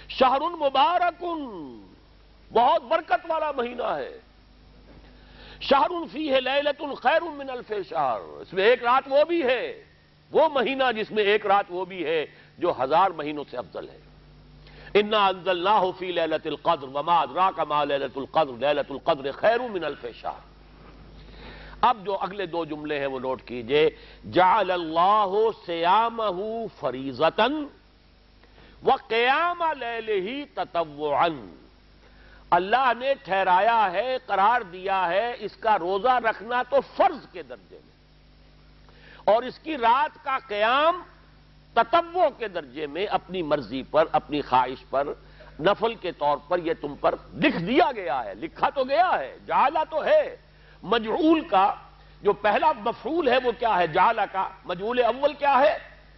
شہر مبارک، بہت برکت والا مہینہ ہے، شہر فیہ لیلۃ خیر من الف شہر، اس میں ایک رات وہ بھی ہے، وہ مہینہ جس میں ایک رات وہ بھی ہے جو 1000 مہینوں سے افضل ہے۔ انا انزلناہ فی لیلۃ القدر وما ادراک ما لیلۃ القدر لیلۃ القدر خیر من الف شہر۔ اب جو اگلے دو جملے ہیں وہ نوٹ کیجئے، جعل اللہ صیامہ فریضۃ وقیام لیلہ تطوعا، اللہ نے ٹھہرایا ہے، قرار دیا ہے اس کا روزہ رکھنا تو فرض کے درجے میں، اور اس کی رات کا قیام تطوع کے درجے میں، اپنی مرضی پر، اپنی خواہش پر، نفل کے طور پر یہ تم پر لکھ دیا گیا ہے، لکھا تو گیا ہے، جعلہ تو ہے۔ مجعول کا جو پہلا مفعول ہے وہ کیا ہے؟ جعلہ کا مجعول اول کیا ہے؟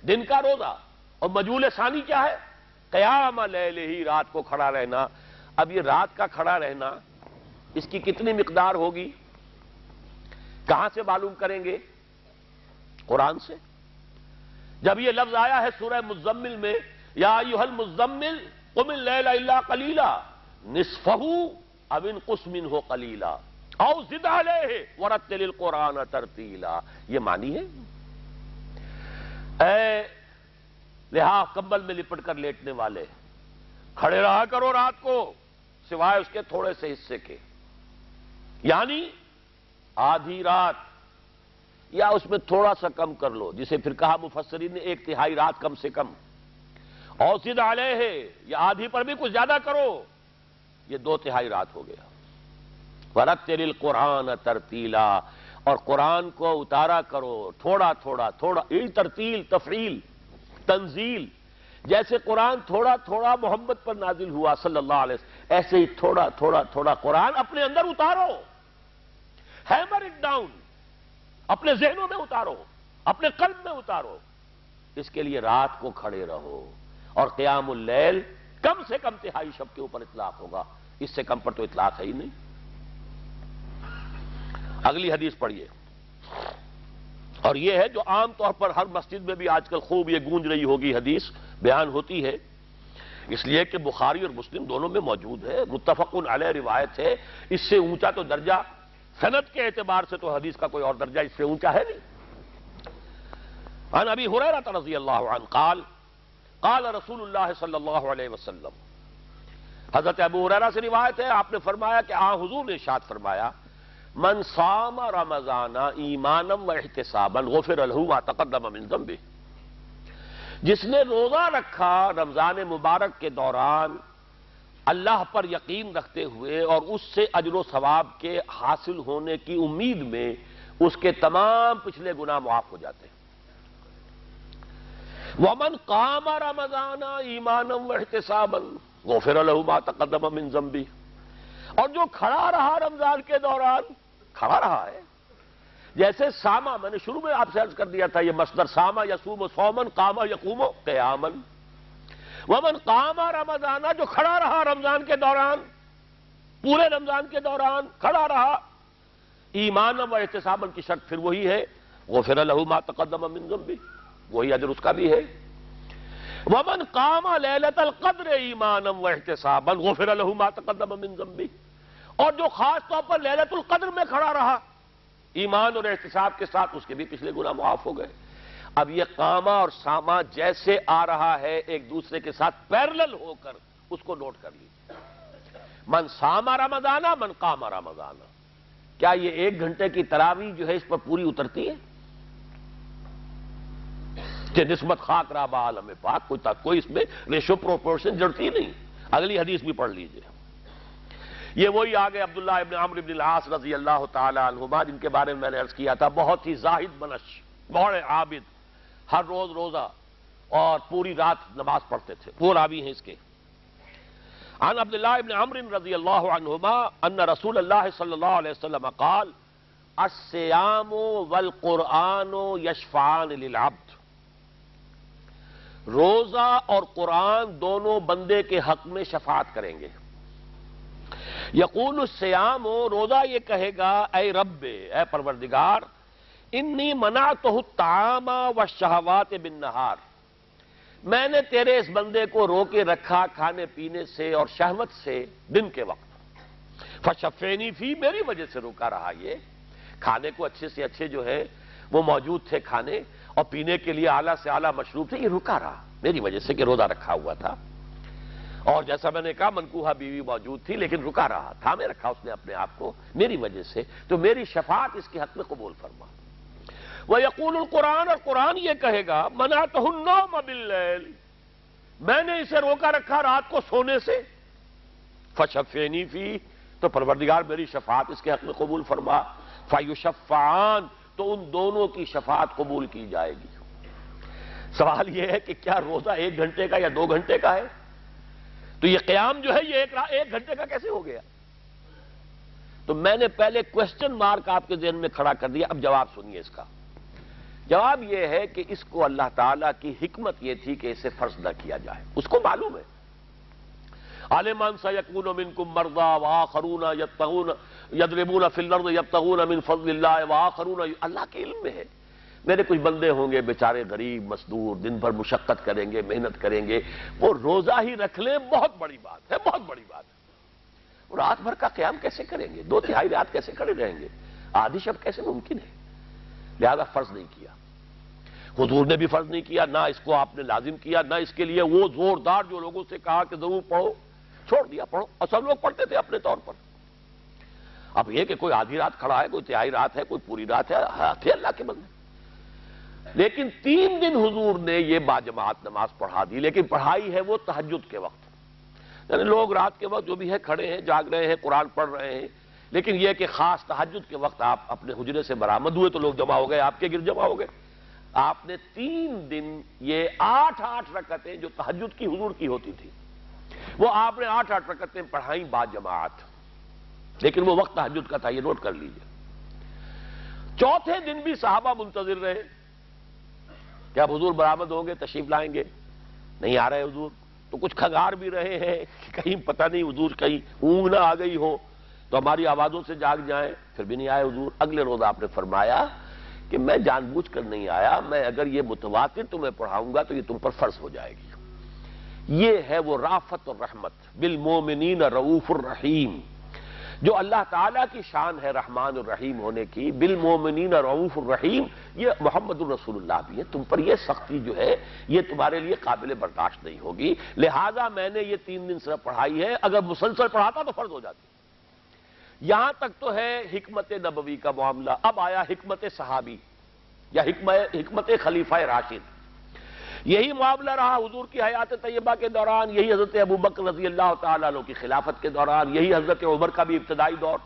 دن کا روزہ، اور مجعول ثانی کیا ہے؟ قیام لیلہ، رات کو کھڑا رہنا۔ اب یہ رات کا کھڑا رہنا، اس کی کتنی مقدار ہوگی؟ کہاں سے معلوم کریں گے؟ قرآن سے۔ جب یہ لفظ آیا ہے سورہ مزمل میں، یا ایھا المزمل قم اللیل الا قلیلا نصفہ او انقص منہ قلیلا او زد علیہ ورتل القرآن ترتیلا، یہ معنی ہے اے لحاف کمبل میں لپٹ کر لیٹنے والے، کھڑے رہا کرو رات کو سوائے اس کے تھوڑے سے حصے کے، یعنی آدھی رات یا اس میں تھوڑا سا کم کر لو، جسے پھر کہا مفسرین نے 1/3 رات کم سے کم، اور زد علیہ، یا آدھی پر بھی کچھ زیادہ کرو، یہ 2/3 رات ہو گیا۔ وَرَتِّلِ الْقُرْآنَ تَرْتِیلًا، اور قرآن کو اتارا کرو تھوڑا تھوڑا تھوڑا، یہ ترتیل، تفعیل، تنزیل، جیسے قرآن تھوڑا تھوڑا محمد پر نازل ہوا صلی اللہ علیہ وسلم، ایسے ہی تھوڑا تھوڑا تھوڑا قرآن اپنے اندر اتارو، ہیمر اٹ ڈاؤن، اپنے ذہنوں میں اتارو، اپنے قلب میں اتارو۔ اس کے لیے رات کو کھڑے رہو، اور قیام اللیل کم سے کم تہائی شب کے اوپر اطلاق ہوگا، اس سے کم پر تو اطلاق ہے ہی نہیں۔ اگلی حدیث پڑھیے، اور یہ ہے جو عام طور پر ہر مسجد میں بھی آج کل خوب یہ گونج رہی ہوگی، حدیث بیان ہوتی ہے، اس لیے کہ بخاری اور مسلم دونوں میں موجود ہے، متفق علیہ روایت ہے، اس سے اونچا تو درجہ سند کے اعتبار سے تو حدیث کا کوئی اور درجہ اس سے اونچا ہے نہیں۔ عن ابی ہریرہ رضی اللہ عنہ قال قال رسول اللہ صلی اللہ علیہ وسلم، حضرت ابو ہریرہ سے روایت ہے، آپ نے فرمایا کہ حضور نے ارشاد فرمایا، من صام رمضان ایمانا و احتسابا غفر له ما تقدم من ذنبه، جس نے روزہ رکھا رمضان مبارک کے دوران اللہ پر یقین رکھتے ہوئے اور اس سے اجر و ثواب کے حاصل ہونے کی امید میں، اس کے تمام پچھلے گناہ معاف ہو جاتے ہیں۔ وَمَنْ قَامَ رَمَضَانَ إِيمَانًا وَاحْتِسَابًا غُفِرَ لَهُ مَا تَقَدَّمَ مِنْ ذَنْبِهِ، اور جو کھڑا رہا رمضان کے دوران، کھڑا رہا ہے، جیسے ساما، میں نے شروع میں آپ سے عرض کر دیا تھا، یہ مصدر ساما یصوم صوما قام یقوم قیاما، ومن قام رمضان، جو کھڑا رہا رمضان کے دوران، پورے رمضان کے دوران کھڑا رہا، ایمانا و احتسابا کی شرط پھر وہی ہے، غفر له ما تقدم من ذنبه، وہی اجر اس کا بھی ہے۔ ومن قام لیلۃ القدر ایمانا و احتسابا غفر له ما تقدم من ذنبه، اور جو خاص طور پر لیلۃ القدر میں کھڑا رہا ایمان اور احتساب کے ساتھ، اس کے بھی پچھلے گناہ معاف ہو گئے۔ اب یہ قامہ اور ساما جیسے آ رہا ہے ایک دوسرے کے ساتھ پیرلل ہو کر، اس کو نوٹ کر لیجیے۔ من ساما رمضان من قام رمضان، کیا یہ 1 گھنٹے کی تراویح جو ہے اس پر پوری اترتی ہے کہ نسبت خاک رابع عالم پاک، کوئی اس میں ریشو پروپورشن جڑتی نہیں؟ اگلی حدیث بھی پڑھ لیجیے، یہ وہی آگے عبداللہ ابن عمرو ابن العاص رضی اللہ تعالی عنہما، جن کے بارے میں نے عرض کیا تھا، بہت ہی زاہد بنش، بڑے عابد، ہر روز روزہ اور پوری رات نماز پڑھتے تھے، وہ راوی ہیں اس کے۔ عن عبداللہ ابن عمرو رضی اللہ عنہما ان رسول اللہ صلی اللہ علیہ وسلم قال الصیام والقرآن یشفعان للعبد، روزہ اور قرآن دونوں بندے کے حق میں شفاعت کریں گے۔ یقول الصیام، روزہ یہ کہے گا، اے رب، اے پروردگار، انی منعتہ الطعام والشہوات بالنہار، میں نے تیرے اس بندے کو روکے رکھا کھانے پینے سے اور شہوت سے دن کے وقت. فشفینی فی، میری وجہ سے روکا رہا. یہ کھانے کو اچھے سے اچھے جو ہے وہ موجود تھے کھانے، اور پینے کے لیے اعلیٰ سے اعلیٰ مشروب تھے، یہ رکا رہا میری وجہ سے کہ روزہ رکھا ہوا تھا. اور جیسا میں نے کہا منکوحہ بیوی موجود تھی لیکن رکا رہا، تھامے رکھا اس نے اپنے آپ کو میری وجہ سے. تو میری شفاعت اس کے حق میں قبول فرما. وَيَقُولُ الْقُرْآنُ، اور قرآن یہ کہے گا مَنَعْتُهُ النَّوْمَ بِاللَّيْلِ، میں نے اسے روکا رکھا رات کو سونے سے. فَشَفِّعْنِي فِيهِ، تو پروردگار میری شفاعت اس کے حق میں قبول فرما. فَيُشَفَّعَانِ، تو ان دونوں کی شفاعت قبول کی جائے گی. سوال یہ ہے کہ کیا روزہ 1 گھنٹے کا یا 2 گھنٹے کا ہے؟ تو یہ قیام جو ہے یہ 1 گھنٹے کا کیسے ہو گیا؟ تو میں نے پہلے کوسچن مارک آپ کے ذہن میں کھڑا کر دیا، اب جواب سنیے اس کا. جواب یہ ہے کہ اس کو اللہ تعالیٰ کی حکمت یہ تھی کہ اسے فرض نہ کیا جائے. اس کو معلوم ہے عَلِمَ أَنَّ سَيَكُونُ مِنكُم مَّرْضَىٰ وَآخَرُونَ يَضْرِبُونَ فِي الْأَرْضِ يَبْتَغُونَ مِن فَضْلِ اللَّهِ وَآخَرُونَ، اللہ کے علم میں ہے میرے کچھ بندے ہوں گے بیچارے غریب مزدور، دن بھر مشقت کریں گے، محنت کریں گے، وہ روزہ ہی رکھ لیں، بہت بڑی بات ہے، بہت بڑی بات ہے. اور رات بھر کا قیام کیسے کریں گے؟ 2/3 رات کیسے کھڑے رہیں گے؟ آدھی شب کیسے ممکن ہے؟ لہذا فرض نہیں کیا. حضور نے بھی فرض نہیں کیا، نہ اس کو آپ نے لازم کیا، نہ اس کے لیے وہ زوردار جو لوگوں سے کہا کہ ضرور پڑھو، چھوڑ دیا پڑھو. اور سب لوگ پڑھتے تھے اپنے طور پر. اب یہ کہ کوئی آدھی رات کھڑا ہے، کوئی 1/3 رات ہے، کوئی پوری رات ہے، تھے اللہ کے بندے. لیکن 3 دن حضور نے یہ باجماعت نماز پڑھا دی، لیکن پڑھائی ہے وہ تہجد کے وقت. یعنی لوگ رات کے وقت جو بھی ہے کھڑے ہیں، جاگ رہے ہیں، قرآن پڑھ رہے ہیں، لیکن یہ کہ خاص تہجد کے وقت آپ اپنے حجرے سے برآمد ہوئے تو لوگ جمع ہو گئے، آپ کے گرد جمع ہو گئے. آپ نے 3 دن یہ 8 رکعتیں جو تہجد کی حضور کی ہوتی تھی، وہ آپ نے 8 رکعتیں پڑھائیں باجماعت. لیکن وہ وقت تہجد کا تھا، یہ نوٹ کر لیجئے. چوتھے دن بھی صحابہ منتظر رہے کہ اب حضور برآمد ہوں گے، تشریف لائیں گے. نہیں آ رہے حضور، تو کچھ کھنگار بھی رہے ہیں کہ کہیں پتہ نہیں حضور کہیں اونگ نہ آ گئی ہو تو ہماری آوازوں سے جاگ جائیں. پھر بھی نہیں آئے حضور. اگلے روز آپ نے فرمایا کہ میں جان بوجھ کر نہیں آیا، میں اگر یہ متواتر تمہیں پڑھاؤں گا تو یہ تم پر فرض ہو جائے گی. یہ ہے وہ رافت اور رحمت، بالمومنین رؤوف الرحیم، جو اللہ تعالیٰ کی شان ہے رحمان الرحیم ہونے کی. بالمومنین رؤوف الرحیم، یہ محمد الرسول اللہ بھی ہے. تم پر یہ سختی جو ہے یہ تمہارے لیے قابل برداشت نہیں ہوگی. لہذا میں نے یہ 3 دن صرف پڑھائی ہے، اگر مسلسل پڑھاتا تو فرض ہو جاتی. یہاں تک تو ہے حکمت نبوی کا معاملہ. اب آیا حکمت صحابی یا حکمت خلیفہ راشد. یہی معاملہ رہا حضور کی حیات طیبہ کے دوران، یہی حضرت ابوبکر رضی اللہ تعالیٰ عنہ کی خلافت کے دوران، یہی حضرت عمر کا بھی ابتدائی دور.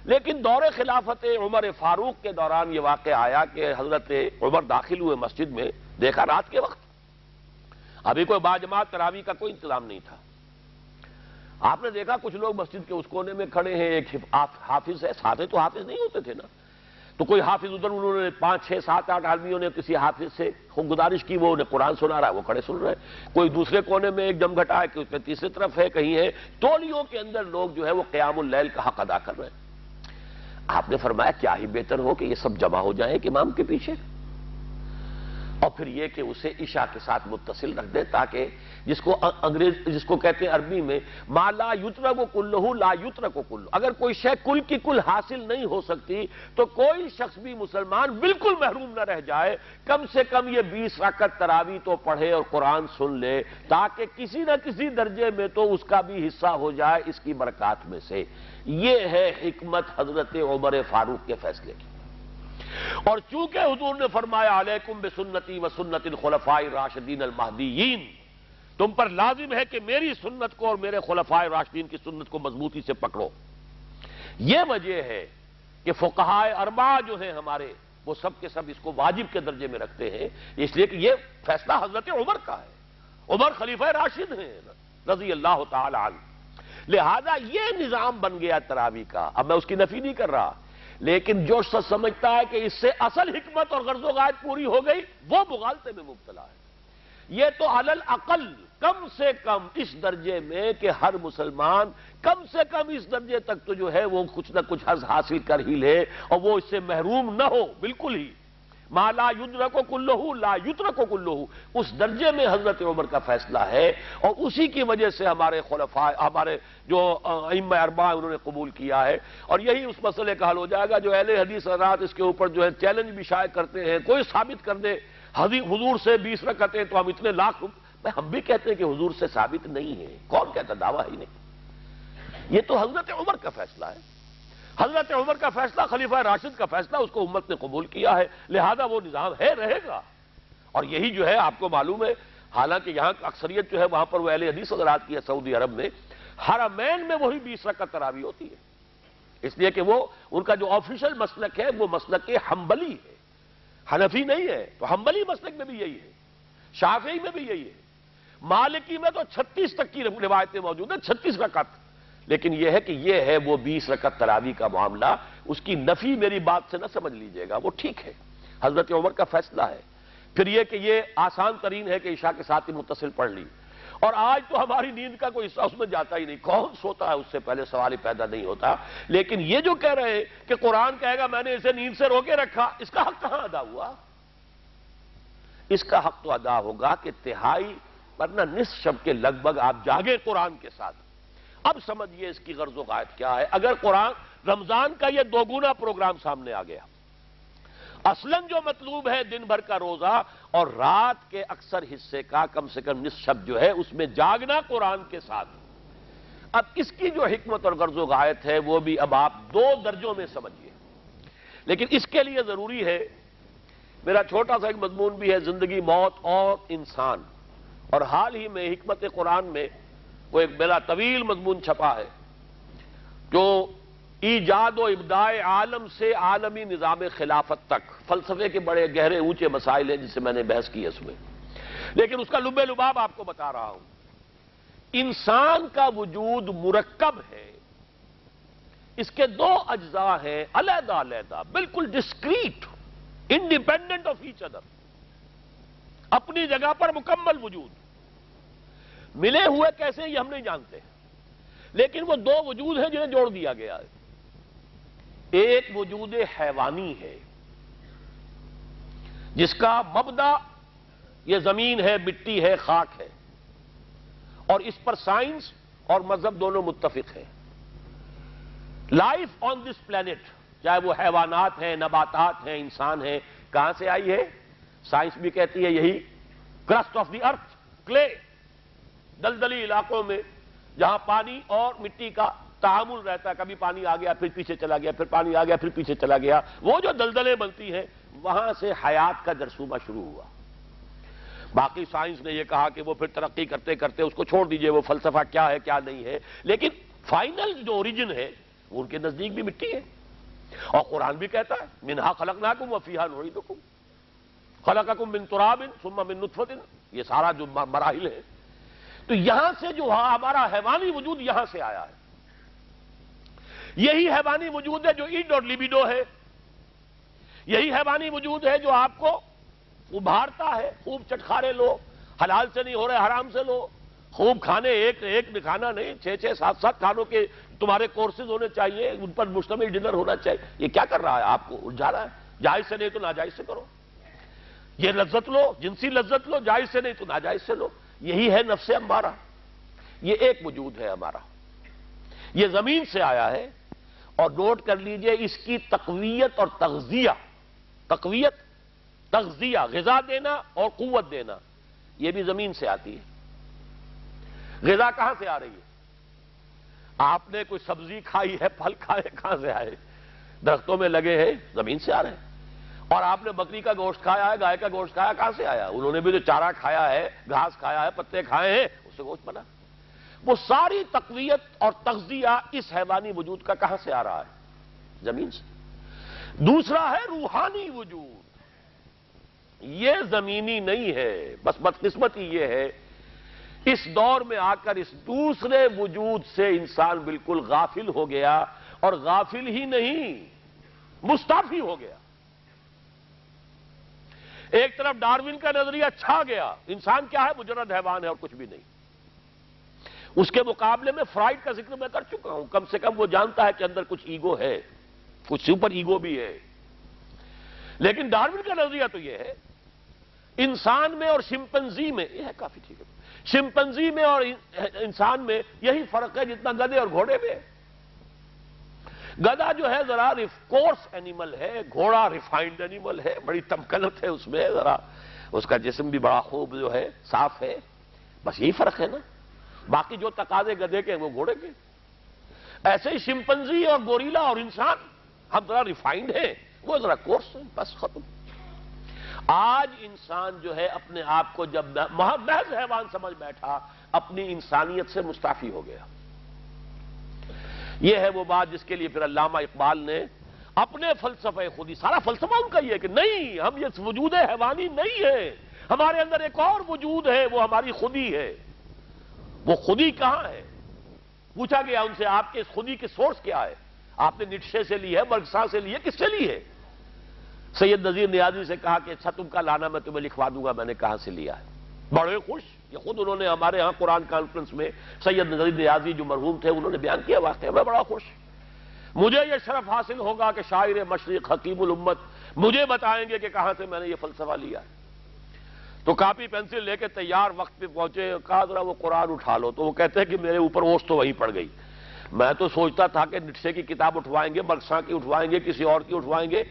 لیکن دور خلافت عمر فاروق کے دوران یہ واقعہ آیا کہ حضرت عمر داخل ہوئے مسجد میں، دیکھا رات کے وقت ابھی کوئی باجماعت تراویح کا کوئی انتظام نہیں تھا. آپ نے دیکھا کچھ لوگ مسجد کے اس کونے میں کھڑے ہیں، ایک حافظ ہے، ساتھے تو حافظ نہیں ہوتے تھے نا، تو کوئی حافظ ادھر، انہوں نے 5 6 7 8 آدمیوں نے کسی حافظ سے گزارش کی، وہ انہیں قرآن سنا رہا ہے، وہ کھڑے سن رہے ہیں. کوئی دوسرے کونے میں ایک جمگھٹا ہے کہ اس میں تیسری طرف ہے، کہیں ہے. تولیوں کے اندر لوگ جو ہے وہ قیام اللیل کا حق ادا کر رہے ہیں. آپ نے فرمایا کیا ہی بہتر ہو کہ یہ سب جمع ہو جائیں کہ امام کے پیچھے، اور پھر یہ کہ اسے عشاء کے ساتھ متصل رکھ دے، تاکہ جس کو کہتے ہیں عربی میں ما لا یترک کلہ لا یترک کلہ، اگر کوئی شے کل کی کل حاصل نہیں ہو سکتی تو کوئی شخص بھی مسلمان بالکل محروم نہ رہ جائے. کم سے کم یہ 20 رکعت تراویح تو پڑھے اور قرآن سن لے، تاکہ کسی نہ کسی درجے میں تو اس کا بھی حصہ ہو جائے اس کی برکات میں سے. یہ ہے حکمت حضرت عمر فاروق کے فیصلے کی. اور چونکہ حضور نے فرمایا علیکم بسنتی و سنت الخلفاء الراشدین المہدیین، تم پر لازم ہے کہ میری سنت کو اور میرے خلفاء راشدین کی سنت کو مضبوطی سے پکڑو. یہ وجہ ہے کہ فقہاء اربعہ جو ہیں ہمارے، وہ سب کے سب اس کو واجب کے درجے میں رکھتے ہیں، اس لیے کہ یہ فیصلہ حضرت عمر کا ہے. عمر خلیفہ راشد ہیں رضی اللہ تعالی عنہ. لہذا یہ نظام بن گیا تراویح کا. اب میں اس کی نفی نہیں کر رہا، لیکن جو شخص سمجھتا ہے کہ اس سے اصل حکمت اور غرض و غایت پوری ہو گئی، وہ مغالطے میں مبتلا ہے. یہ تو علی الاقل کم سے کم اس درجے میں کہ ہر مسلمان کم سے کم اس درجے تک تو جو ہے وہ کچھ نہ کچھ حظ حاصل کر ہی لے، اور وہ اس سے محروم نہ ہو بالکل ہی. ما لا یدرک کلہ لا یترک کلہ، اس درجے میں حضرت عمر کا فیصلہ ہے، اور اسی کی وجہ سے ہمارے خلفاء، ہمارے جو ائمہ اربعہ انہوں نے قبول کیا ہے، اور یہی اس مسئلے کا حل ہو جائے گا۔ جو اہل حدیث حضرات اس کے اوپر جو ہے چیلنج بھی شائع کرتے ہیں، کوئی ثابت کر دے حضور سے 20 رکعتیں تو ہم اتنے لاکھ، ہم بھی کہتے ہیں کہ حضور سے ثابت نہیں ہے، کون کہتا، دعویٰ ہی نہیں، یہ تو حضرت عمر کا فیصلہ ہے۔ حضرت عمر کا فیصلہ، خلیفہ راشد کا فیصلہ، اس کو امت نے قبول کیا ہے، لہذا وہ نظام ہے، رہے گا۔ اور یہی جو ہے آپ کو معلوم ہے، حالانکہ یہاں اکثریت جو ہے وہاں پر وہ اہل حدیث حضرات کی ہے سعودی عرب میں، حرمین میں وہی 20 رکعت تراویح ہوتی ہے، اس لیے کہ وہ ان کا جو آفیشل مسلک ہے وہ مسلک حنبلی ہے، حنفی نہیں ہے، تو حنبلی مسلک میں بھی یہی ہے، شافعی میں بھی یہی ہے، مالکی میں تو 36 تک کی روایتیں موجود ہیں، 36 رکعت، لیکن یہ ہے کہ یہ ہے وہ 20 رکعت تراویح کا معاملہ، اس کی نفی میری بات سے نہ سمجھ لیجئے گا، وہ ٹھیک ہے، حضرت عمر کا فیصلہ ہے۔ پھر یہ کہ یہ آسان ترین ہے کہ عشاء کے ساتھ ہی متصل پڑھ لی، اور آج تو ہماری نیند کا کوئی حصہ اس میں جاتا ہی نہیں، کون سوتا ہے اس سے پہلے، سوال ہی پیدا نہیں ہوتا۔ لیکن یہ جو کہہ رہے ہیں کہ قرآن کہے گا میں نے اسے نیند سے روکے رکھا، اس کا حق کہاں ادا ہوا؟ اس کا حق تو ادا ہوگا کہ تہائی ورنہ نصف شب کے لگ بھگ آپ جاگے قرآن کے ساتھ۔ اب سمجھئے اس کی غرض و غایت کیا ہے۔ اگر قرآن رمضان کا یہ دوگنا پروگرام سامنے آ گیا، اصلاً جو مطلوب ہے دن بھر کا روزہ اور رات کے اکثر حصے کا کم سے کم نصف شب جو ہے اس میں جاگنا قرآن کے ساتھ، اب اس کی جو حکمت اور غرض و غایت ہے وہ بھی اب آپ 2 درجوں میں سمجھئے۔ لیکن اس کے لیے ضروری ہے، میرا چھوٹا سا ایک مضمون بھی ہے، زندگی، موت اور انسان، اور حال ہی میں حکمت قرآن میں وہ ایک بڑا طویل مضمون چھپا ہے جو ایجاد و ابداع عالم سے عالمی نظام خلافت تک، فلسفے کے بڑے گہرے اونچے مسائل ہیں جس سے میں نے بحث کی ہے اس میں، لیکن اس کا لب لباب آپ کو بتا رہا ہوں۔ انسان کا وجود مرکب ہے، اس کے 2 اجزاء ہیں، علیحدہ علیحدہ، بالکل discrete, independent of each other, اپنی جگہ پر مکمل وجود، ملے ہوئے کیسے یہ ہم نہیں جانتے، لیکن وہ 2 وجود ہیں جنہیں جوڑ دیا گیا ہے۔ ایک وجود حیوانی ہے جس کا مبدا یہ زمین ہے، مٹی ہے، خاک ہے، اور اس پر سائنس اور مذہب دونوں متفق ہیں۔ لائف آن دس پلانٹ، چاہے وہ حیوانات ہیں، نباتات ہیں، انسان ہیں، کہاں سے آئی ہے؟ سائنس بھی کہتی ہے یہی crust of the earth, clay, دلدلی علاقوں میں جہاں پانی اور مٹی کا تعامل رہتا ہے، کبھی پانی آ گیا پھر پیچھے چلا گیا، پھر پانی آ گیا پھر پیچھے چلا گیا، وہ جو دلدلیں بنتی ہیں وہاں سے حیات کا جرثومہ شروع ہوا۔ باقی سائنس نے یہ کہا کہ وہ پھر ترقی کرتے کرتے اس کو چھوڑ دیجئے، وہ فلسفہ کیا ہے کیا نہیں ہے، لیکن فائنل جو اوریجن ہے وہ ان کے نزدیک بھی مٹی ہے، اور قرآن بھی کہتا ہے منہا خلقناکم وفیہا نعیدکم خلقکم من تراب ثم من نطفۃ، یہ سارا جو مراحل ہے، تو یہاں سے جو ہمارا حیوانی وجود یہاں سے آیا ہے، یہی حیوانی وجود ہے جو ایڈ اور لیبیڈو ہے، یہی حیوانی وجود ہے جو آپ کو ابھارتا ہے، خوب چٹخارے لو، حلال سے نہیں ہو رہے حرام سے لو، خوب کھانے، ایک کھانا نہیں، 6 7 کھانوں کے تمہارے کورسز ہونے چاہیے، ان پر مشتمل ڈنر ہونا چاہیے، یہ کیا کر رہا ہے؟ آپ کو الجھا رہا ہے، جائز سے نہیں تو ناجائز سے کرو، یہ لذت لو، جنسی لذت لو، جائز سے نہیں تو ناجائز سے لو، یہی ہے نفس امارہ، یہ ایک وجود ہے ہمارا، یہ زمین سے آیا ہے، اور نوٹ کر لیجئے اس کی تقویت اور تغذیہ، تقویت، تغذیہ، غذا دینا اور قوت دینا، یہ بھی زمین سے آتی ہے۔ غذا کہاں سے آ رہی ہے؟ آپ نے کوئی سبزی کھائی ہے، پھل کھائے، کہاں سے آئے؟ درختوں میں لگے ہیں، زمین سے آ رہے ہیں۔ اور آپ نے بکری کا گوشت کھایا ہے، گائے کا گوشت کھایا، کہاں سے آیا؟ انہوں نے بھی جو چارہ کھایا ہے، گھاس کھایا ہے، پتے کھائے ہیں، اس سے گوشت بنا۔ وہ ساری تقویت اور تغذیہ اس حیوانی وجود کا کہاں سے آ رہا ہے؟ زمین سے۔ دوسرا ہے روحانی وجود، یہ زمینی نہیں ہے، بس بدقسمتی یہ ہے اس دور میں آ کر اس دوسرے وجود سے انسان بالکل غافل ہو گیا، اور غافل ہی نہیں، مستعفی ہو گیا۔ ایک طرف ڈارون کا نظریہ چھا گیا، انسان کیا ہے؟ مجرد حیوان ہے اور کچھ بھی نہیں۔ اس کے مقابلے میں فرائڈ کا ذکر میں کر چکا ہوں، کم سے کم وہ جانتا ہے کہ اندر کچھ ایگو ہے، کچھ سپر ایگو بھی ہے۔ لیکن ڈارون کا نظریہ تو یہ ہے انسان میں اور شمپنزی میں، یہ ہے کافی ٹھیک ہے، شمپنزی میں اور انسان میں یہی فرق ہے جتنا گدھے اور گھوڑے میں ہے۔ گدھا جو ہے ذرا کورس اینیمل ہے، گھوڑا ریفائنڈ اینیمل ہے، بڑی تمکنت ہے اس میں، ذرا اس کا جسم بھی بڑا خوب جو ہے صاف ہے، بس یہی فرق ہے نا، باقی جو تقاضے گدھے کے وہ گھوڑے کے۔ ایسے ہی شمپنزی اور گوریلا اور انسان ہم ذرا ریفائنڈ ہیں، وہ ذرا کورس ہیں، بس ختم۔ آج انسان جو ہے اپنے آپ کو جب محض حیوان سمجھ بیٹھا، اپنی انسانیت سے مستعفی ہو گیا۔ یہ ہے وہ بات جس کے لیے پھر علامہ اقبال نے اپنے فلسفہ خودی، سارا فلسفہ ان کا یہ ہے کہ نہیں، ہم یہ وجود حیوانی نہیں ہے، ہمارے اندر ایک اور وجود ہے، وہ ہماری خودی ہے۔ وہ خودی کہاں ہے؟ پوچھا گیا ان سے آپ کے اس خودی کی سورس کیا ہے؟ آپ نے نیٹشے سے لی ہے، برگسا سے لی ہے، کس سے لی ہے؟ سید نذیر نیازی سے کہا کہ اچھا تم کا لانا میں تمہیں لکھوا دوں گا میں نے کہاں سے لیا ہے۔ بڑے خوش، یہ خود انہوں نے ہمارے ہاں قرآن کانفرنس میں سید نذیر نیازی جو مرحوم تھے انہوں نے بیان کیا واقعہ، میں بڑا خوش، مجھے یہ شرف حاصل ہوگا کہ شاعر مشرق حکیم الامت مجھے بتائیں گے کہ کہاں سے میں نے یہ فلسفہ لیا ہے۔ تو کاپی پینسل لے کے تیار وقت پہ پہنچے، کہا ذرا وہ قرآن اٹھا لو، تو وہ کہتے ہیں کہ میرے اوپر اوس تو وہی پڑ گئی، میں تو سوچتا تھا کہ نٹشے کی کتاب اٹھوائیں گے، برگساں کی اٹھوائیں گے، کسی اور کی اٹھوائیں گے،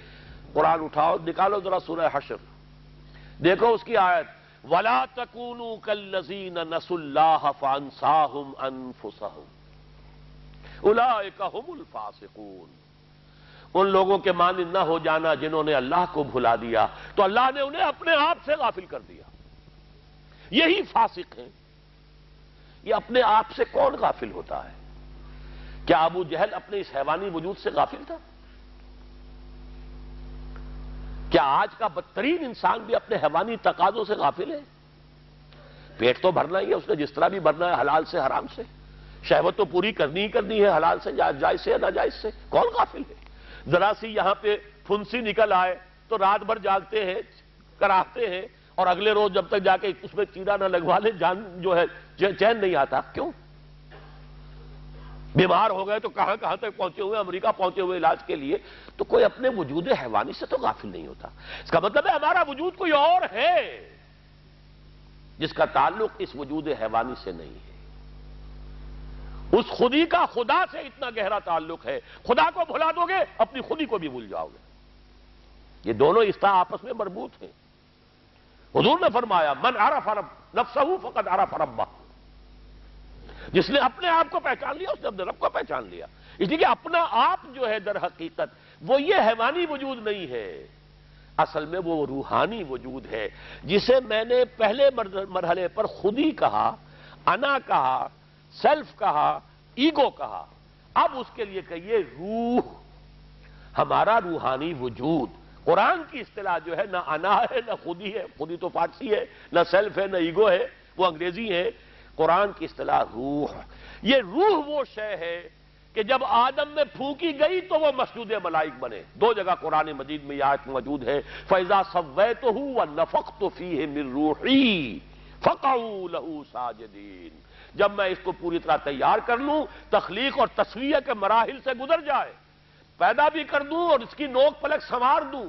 قرآن اٹھاؤ، نکالو ذرا سورہ حشر، دیکھو اس کی آیت وَلَا تَكُونُوا كَالَّذِينَ نَسُوا اللَّهَ فَأَنسَاهُمْ أَنفُسَهُمْ أُولَٰئِكَ هُمُ الْفَاسِقُونَ۔ ان لوگوں کے مانند نہ ہو جانا جنہوں نے اللہ کو بھلا دیا تو اللہ نے انہیں اپنے آپ سے غافل کر دیا، یہی فاسق ہیں۔ یہ اپنے آپ سے کون غافل ہوتا ہے؟ کیا ابو جہل اپنے اس حیوانی وجود سے غافل تھا؟ کیا آج کا بدترین انسان بھی اپنے حیوانی تقاضوں سے غافل ہے؟ پیٹ تو بھرنا ہی ہے اس نے، جس طرح بھی بھرنا ہے، حلال سے حرام سے، شہوت تو پوری کرنی ہی کرنی ہے، حلال سے جائز سے ناجائز سے، کون غافل ہے؟ ذرا سی یہاں پہ پھنسی نکل آئے تو رات بھر جاگتے ہیں، کراہتے ہیں، اور اگلے روز جب تک جا کے اس میں چیرا نہ لگوا لے جان جو ہے چین نہیں آتا۔ کیوں؟ بیمار ہو گئے تو کہاں کہاں تک پہنچے ہوئے، امریکہ پہنچے ہوئے علاج کے لیے، تو کوئی اپنے وجود حیوانی سے تو غافل نہیں ہوتا۔ اس کا مطلب ہے ہمارا وجود کوئی اور ہے جس کا تعلق اس وجود حیوانی سے نہیں ہے۔ اس خودی کا خدا سے اتنا گہرا تعلق ہے، خدا کو بھلا دو گے اپنی خودی کو بھی بھول جاؤ گے۔ یہ دونوں رشتہ آپس میں مربوط ہیں۔ حضور نے فرمایا من عرف نفسہ فقد عرف ربہ، جس نے اپنے آپ کو پہچان لیا اس نے اپنے رب کو پہچان لیا۔ اس لیے کہ اپنا آپ جو ہے در حقیقت وہ یہ حیوانی وجود نہیں ہے، اصل میں وہ روحانی وجود ہے جسے میں نے پہلے مرحلے پر خودی کہا، انا کہا، سیلف کہا، ایگو کہا، اب اس کے لیے کہیے روح، ہمارا روحانی وجود۔ قرآن کی اصطلاح جو ہے نہ انا ہے نہ خودی ہے، خودی تو فارسی ہے، نہ سیلف ہے نہ ایگو ہے، وہ انگریزی ہے۔ قرآن کی اصطلاح روح، یہ روح وہ شے ہے کہ جب آدم میں پھونکی گئی تو وہ مسجود ملائک بنے۔ دو جگہ قرآن مجید میں یہ آیت موجود ہے فَإِذَا سَوَّيْتُهُ وَنَفَخْتُ فِيهِ مِن رُوحِي فَقَعُوا لَهُ سَاجِدِينَ، جب میں اس کو پوری طرح تیار کر لوں، تخلیق اور تصویہ کے مراحل سے گزر جائے، پیدا بھی کر دوں اور اس کی نوک پلک سنوار دوں،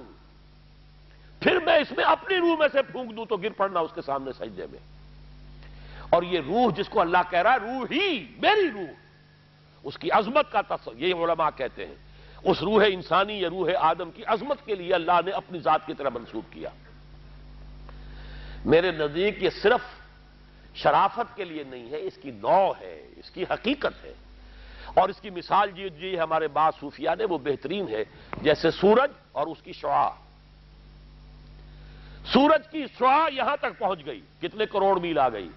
پھر میں اس میں اپنی روح میں سے پھونک دوں تو گر پڑنا اس کے سامنے سجدے میں۔ اور یہ روح جس کو اللہ کہہ رہا ہے روح ہی میری روح، اس کی عظمت کا تصور، یہ علماء کہتے ہیں اس روح انسانی یا روح آدم کی عظمت کے لیے اللہ نے اپنی ذات کی طرح منسوب کیا۔ میرے نزدیک یہ صرف شرافت کے لیے نہیں ہے، اس کی نوع ہے، اس کی حقیقت ہے، اور اس کی مثال جی ہمارے بعض صوفیاء نے وہ بہترین ہے، جیسے سورج اور اس کی شعاع۔ سورج کی شعاع یہاں تک پہنچ گئی، کتنے کروڑ میل آ گئی،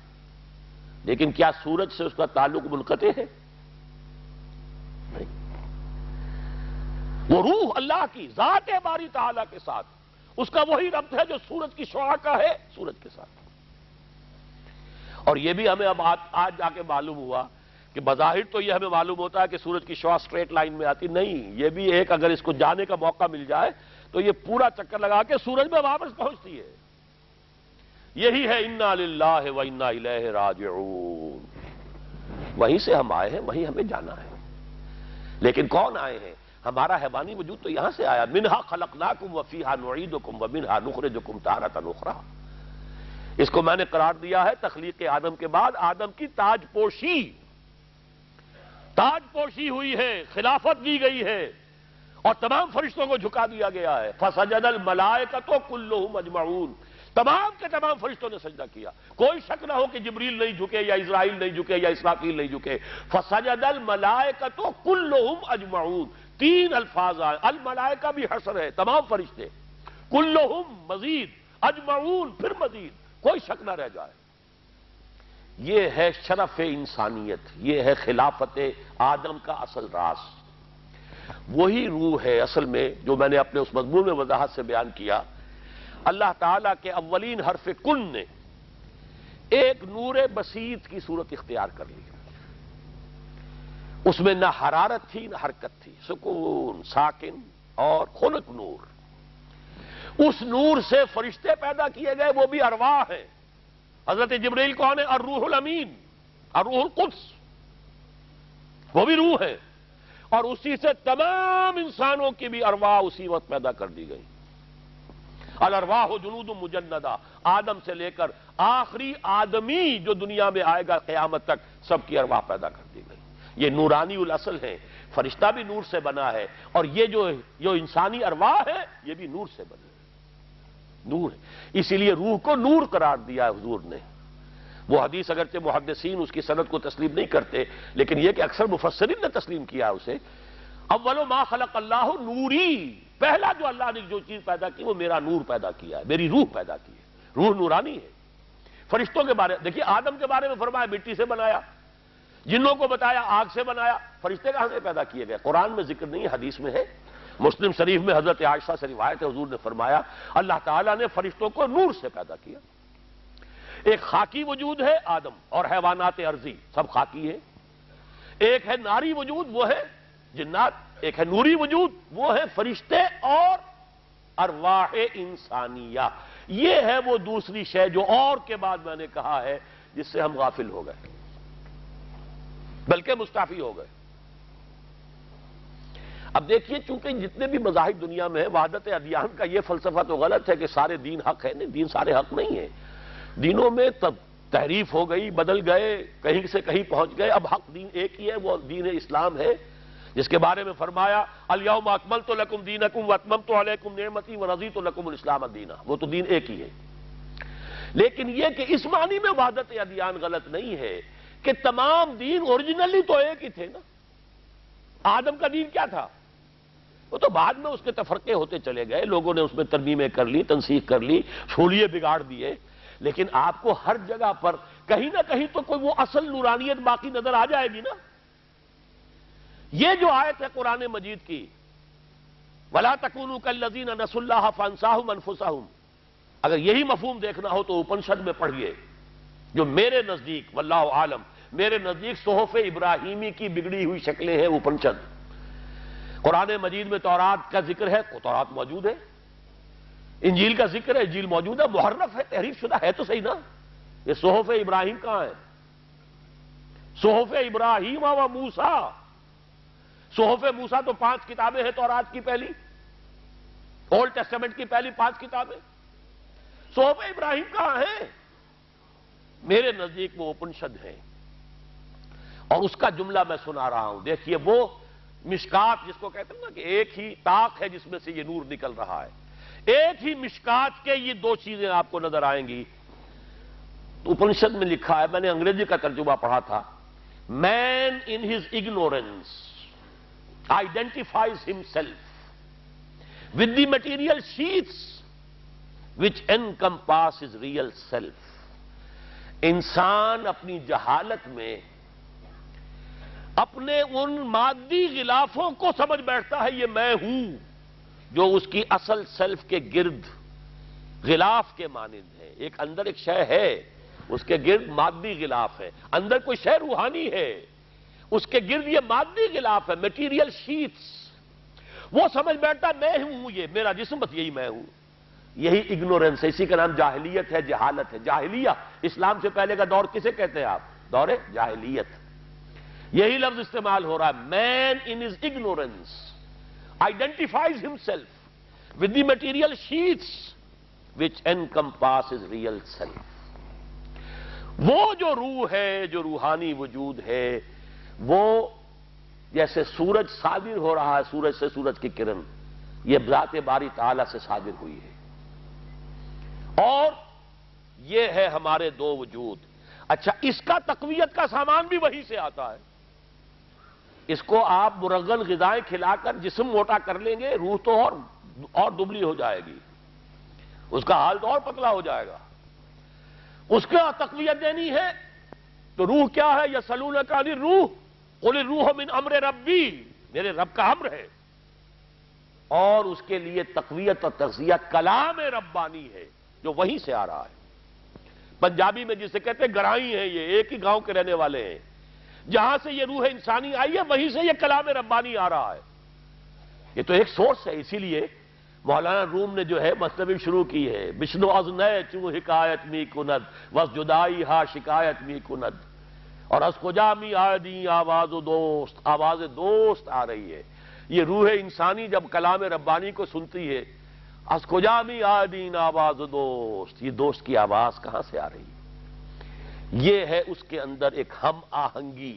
لیکن کیا سورج سے اس کا تعلق منقطع ہے؟ نہیں، وہ روح اللہ کی ذات باری تعالیٰ کے ساتھ، اس کا وہی ربط ہے جو سورج کی شعاع کا ہے سورج کے ساتھ۔ اور یہ بھی ہمیں اب آج جا کے معلوم ہوا کہ بظاہر تو یہ ہمیں معلوم ہوتا ہے کہ سورج کی شعاع سٹریٹ لائن میں آتی نہیں، یہ بھی ایک اگر اس کو جانے کا موقع مل جائے تو یہ پورا چکر لگا کے سورج میں واپس پہنچتی ہے۔ یہی ہے انا للہ و انا الیہ راجعون، وہیں سے ہم آئے ہیں وہیں ہمیں جانا ہے۔ لیکن کون آئے ہیں؟ ہمارا حیوانی وجود تو یہاں سے آیا، منہا خلقناکم وفیہا نعیدکم ومنہا نخرجکم تارۃ اخری۔ اس کو میں نے قرار دیا ہے تخلیق آدم کے بعد آدم کی تاج پوشی ہوئی ہے، خلافت دی گئی ہے، اور تمام فرشتوں کو جھکا دیا گیا ہے۔ فسجد الملائکۃ کلھم اجمعون، تمام کے تمام فرشتوں نے سجدہ کیا، کوئی شک نہ ہو کہ جبریل نہیں جھکے یا اسرائیل نہیں جھکے یا اسرافیل نہیں جھکے۔ فسجد الملائکۃ کلھم اجمعون، تین الفاظ آئے، الملائکہ بھی حصر ہے، تمام فرشتے، کلھم مزید، اجمعون پھر مزید، کوئی شک نہ رہ جائے۔ یہ ہے شرف انسانیت، یہ ہے خلافت آدم کا اصل راز۔ وہی روح ہے اصل میں جو میں نے اپنے اس مضمون میں وضاحت سے بیان کیا۔ اللہ تعالیٰ کے اولین حرف کن نے ایک نور بسیط کی صورت اختیار کر لی، اس میں نہ حرارت تھی نہ حرکت تھی، سکون، ساکن اور خنک نور۔ اس نور سے فرشتے پیدا کیے گئے، وہ بھی ارواح ہیں۔ حضرت جبریل کون ہے؟ الروح الامین، الروح القدس، وہ بھی روح ہے، اور اسی سے تمام انسانوں کی بھی ارواح اسی وقت پیدا کر دی گئی۔ الارواح جنود مجندہ، آدم سے لے کر آخری آدمی جو دنیا میں آئے گا قیامت تک، سب کی ارواح پیدا کر دی گئی۔ یہ نورانی الاصل ہے، فرشتہ بھی نور سے بنا ہے، اور یہ جو انسانی ارواح ہے یہ بھی نور سے بنا ہے، نور ہے۔ اسی لیے روح کو نور قرار دیا ہے حضور نے۔ وہ حدیث اگرچہ محدثین اس کی سند کو تسلیم نہیں کرتے، لیکن یہ کہ اکثر مفسرین نے تسلیم کیا اسے۔ اول ما خلق اللہ نوری، پہلا جو اللہ نے جو چیز پیدا کی وہ میرا نور پیدا کیا ہے، میری روح پیدا کی ہے، روح نورانی ہے۔ فرشتوں کے بارے دیکھیے، آدم کے بارے میں فرمایا مٹی سے بنایا، جنوں کو بتایا آگ سے بنایا، فرشتے کہاں سے پیدا کیے گئے؟ قرآن میں ذکر نہیں، حدیث میں ہے۔ مسلم شریف میں حضرت عائشہ سے روایت ہے، حضور نے فرمایا اللہ تعالیٰ نے فرشتوں کو نور سے پیدا کیا۔ ایک خاکی وجود ہے آدم اور حیوانات ارضی، سب خاکی ہے۔ ایک ہے ناری وجود، وہ ہے جنات۔ ایک ہے نوری وجود، وہ ہے فرشتے اور ارواح انسانیہ۔ یہ ہے وہ دوسری شے جو اور کے بعد میں نے کہا ہے جس سے ہم غافل ہو گئے، بلکہ مستعفی ہو گئے۔ اب دیکھیے، چونکہ جتنے بھی مذاہب دنیا میں ہیں، وحدت ادیان کا یہ فلسفہ تو غلط ہے کہ سارے دین حق ہے۔ نہیں، دین سارے حق نہیں ہے، دینوں میں تحریف ہو گئی، بدل گئے، کہیں سے کہیں پہنچ گئے۔ اب حق دین ایک ہی ہے، وہ دین اسلام ہے، جس کے بارے میں فرمایا الیوم اکملت لکم دینکم واتممت علیکم نعمتی ورضیت لکم الاسلام دینا، وہ تو دین ایک ہی ہے۔ لیکن یہ کہ اس معنی میں وحدت ادیان غلط نہیں ہے کہ تمام دین اوریجنلی تو ایک ہی تھے نا۔ آدم کا دین کیا تھا؟ وہ تو بعد میں اس کے تفرقے ہوتے چلے گئے، لوگوں نے اس میں ترمیمیں کر لی، تنسیخ کر لی، چھولیے بگاڑ دیے، لیکن آپ کو ہر جگہ پر کہیں نہ کہیں تو کوئی وہ اصل نورانیت باقی نظر آ جائے گی نا۔ یہ جو آیت ہے قرآن مجید کی، وَلَا تَكُونُوا كَالَّذِينَ نَسُوا اللَّهَ فَأَنسَاهُمْ أَنفُسَهُمْ، اگر یہی مفہوم دیکھنا ہو تو اپنشد میں پڑھیے، جو میرے نزدیک واللہ عالم، میرے نزدیک صحف ابراہیمی کی بگڑی ہوئی شکلیں ہیں اپنشد۔ قرآن مجید میں تورات کا ذکر ہے، تورات موجود ہے، انجیل کا ذکر ہے، انجیل موجود ہے، محرف ہے، تحریف شدہ ہے تو صحیح نا۔ یہ صحف ابراہیم کہاں ہے؟ صحف ابراہیم و موسیٰ، صحف موسیٰ تو 5 کتابیں ہیں تورات کی پہلی، اولڈ ٹیسٹمنٹ کی پہلی 5 کتابیں۔ صحف ابراہیم کہاں ہے؟ میرے نزدیک وہ اپنشد ہے، اور اس کا جملہ میں سنا رہا ہوں۔ دیکھیے، وہ مشکات جس کو کہتے ہیں نا کہ ایک ہی طاق ہے جس میں سے یہ نور نکل رہا ہے، ایک ہی مشکات کے یہ 2 چیزیں آپ کو نظر آئیں گی۔ اپنشد میں لکھا ہے، میں نے انگریزی کا ترجمہ پڑھا تھا، man in his ignorance identifies himself with the material sheets which encompass his real self۔ انسان اپنی جہالت میں اپنے ان مادی غلافوں کو سمجھ بیٹھتا ہے یہ میں ہوں، جو اس کی اصل سیلف کے گرد غلاف کے مانند ہے۔ ایک اندر ایک شے ہے، اس کے گرد مادی غلاف ہے، اندر کوئی شے روحانی ہے، اس کے گرد یہ مادی غلاف ہے، میٹیریل شیٹس۔ وہ سمجھ بیٹھتا میں ہوں، یہ میرا جسم، بس یہی میں ہوں۔ یہی اگنورنس ہے، اسی کا نام جاہلیت ہے، جہالت ہے۔ جاہلیہ، اسلام سے پہلے کا دور کسے کہتے ہیں آپ؟ دور جاہلیت۔ یہی لفظ استعمال ہو رہا ہے، man in his ignorance identifies himself with the material sheaths which encompasses real self. وہ جو روح ہے, جو روحانی وجود ہے, وہ جیسے سورج صادر ہو رہا ہے, سورج سے سورج کی کرن, یہ ذات باری تعالیٰ سے صادر ہوئی ہے. اور یہ ہے ہمارے دو وجود. اچھا, اس کا تقویت کا سامان بھی وہی سے آتا ہے. اس کو آپ مرغن غذائیں کھلا کر جسم موٹا کر لیں گے, روح تو اور دبلی ہو جائے گی, اس کا حال تو اور پتلا ہو جائے گا. اس کا تقویت دینی ہے تو روح کیا ہے؟ یسألونک عن الروح قل الروح من امر ربی, میرے رب کا امر ہے. اور اس کے لیے تقویت اور تغذیہ کلام ربانی ہے جو وہیں سے آ رہا ہے. پنجابی میں جسے کہتے ہیں گرائی ہیں, یہ ایک ہی گاؤں کے رہنے والے ہیں. جہاں سے یہ روح انسانی آئی ہے وہیں سے یہ کلام ربانی آ رہا ہے. یہ تو ایک سورس ہے. اسی لیے مولانا روم نے جو ہے مصنوی شروع کی ہے, بشنو از نئے چوں حکایت می کند وز جدائی ہا شکایت می کند, اور از کجا می آدی آواز دوست, آواز دوست آ رہی ہے. یہ روح انسانی جب کلام ربانی کو سنتی ہے, از کجا می آدین آواز دوست, یہ دوست کی آواز کہاں سے آ رہی ہے؟ یہ ہے اس کے اندر ایک ہم آہنگی.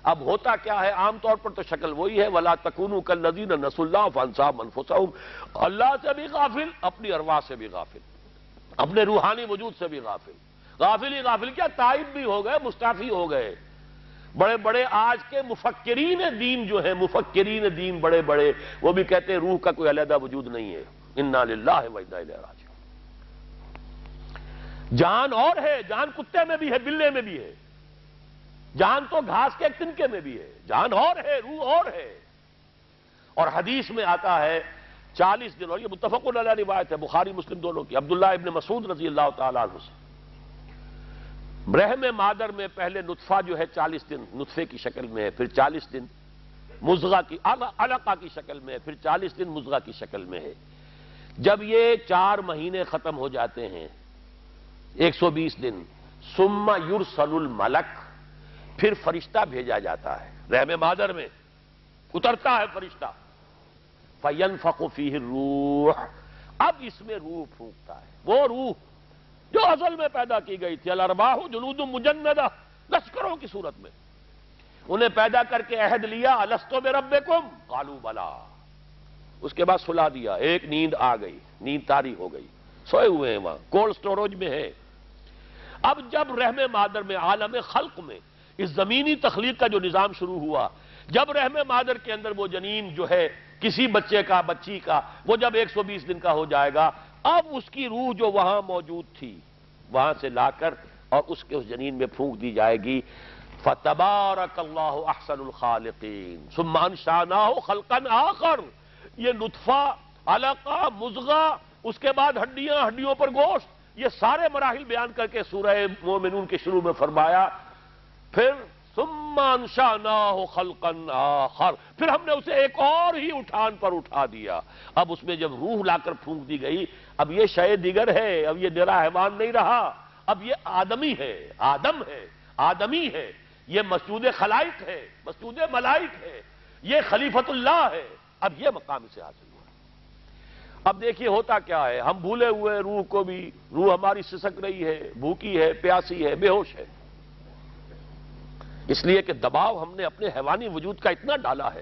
اب ہوتا کیا ہے؟ عام طور پر تو شکل وہی ہے, وَلَا تَكُونُوا كَالَّذِينَ نَسُوا اللَّهَ فَأَنسَاهُمْ أَنفُسَهُمْ, اللہ سے بھی غافل, اپنی ارواح سے بھی غافل, اپنے روحانی وجود سے بھی غافل. غافل ہی غافل کیا, تائب بھی ہو گئے, مستعفی ہو گئے. بڑے بڑے آج کے مفکرین دین جو ہیں, مفکرین دین بڑے بڑے, وہ بھی کہتے ہیں روح کا کوئی علیحدہ وجود نہیں ہے. اِنَّا لِلَّهِ وَإِنَّا إِلَيْهِ رَاجِعُونَ. جان اور ہے, جان کتے میں بھی ہے, بلے میں بھی ہے, جان تو گھاس کے ایک تنکے میں بھی ہے. جان اور ہے, روح اور ہے. اور حدیث میں آتا ہے 40 دن, اور یہ متفق علیہ روایت ہے, بخاری مسلم دونوں کی, عبداللہ ابن مسعود رضی اللہ تعالیٰ عنہ سے, رحم مادر میں پہلے نطفہ جو ہے 40 دن نطفے کی شکل میں ہے, پھر 40 دن مضغہ کی علقہ کی شکل میں ہے, پھر 40 دن مضغہ کی شکل میں ہے. جب یہ 4 مہینے ختم ہو جاتے ہیں, 120 دن, ثم یرسل الملک, پھر فرشتہ بھیجا جاتا ہے رحم مادر میں, اترتا ہے فرشتہ, فینفخ فیہ الروح, اب اس میں روح پھونکتا ہے. وہ روح جو ازل میں پیدا کی گئی تھی, الارواح جنود مجندہ, لشکروں کی صورت میں, انہیں پیدا کر کے عہد لیا, الستو بربکم قالوا بلا, اس کے بعد سلا دیا, ایک نیند آ گئی, نیند طاری ہو گئی, سوئے ہوئے ہیں وہاں, کولڈ سٹوریج میں ہے. اب جب رحم مادر میں, عالم خلق میں اس زمینی تخلیق کا جو نظام شروع ہوا, جب رحم مادر کے اندر وہ جنین جو ہے کسی بچے کا, بچی کا, وہ جب 120 دن کا ہو جائے گا, اب اس کی روح جو وہاں موجود تھی وہاں سے لا کر اور اس کے اس جنین میں پھونک دی جائے گی. فَتَبَارَكَ اللَّهُ أَحْسَنُ الْخَالِقِينَ ثُمَّ أَنشَأْنَاهُ خَلْقًا آخَرَ. یہ نطفہ, علقہ, مضغہ, اس کے بعد ہڈیاں, ہڈیوں پر گوشت, یہ سارے مراحل بیان کر کے سورہ مومنون کے شروع میں فرمایا. پھر ثم انشأناہ خلقا آخر, پھر ہم نے اسے ایک اور ہی اٹھان پر اٹھا دیا. اب اس میں جب روح لا کر پھونک دی گئی, اب یہ شے دیگر ہے, اب یہ نرا حیوان نہیں رہا, اب یہ آدمی ہے, آدم ہے, آدمی ہے, یہ مسجود خلائق ہے, مسجود ملائک ہے, یہ خلیفۃ اللہ ہے. اب یہ مقام سے حاصل ہوا. اب دیکھیے ہوتا کیا ہے, ہم بھولے ہوئے روح کو بھی, روح ہماری سسک رہی ہے, بھوکی ہے, پیاسی ہے, بے ہوش ہے, اس لیے کہ دباؤ ہم نے اپنے حیوانی وجود کا اتنا ڈالا ہے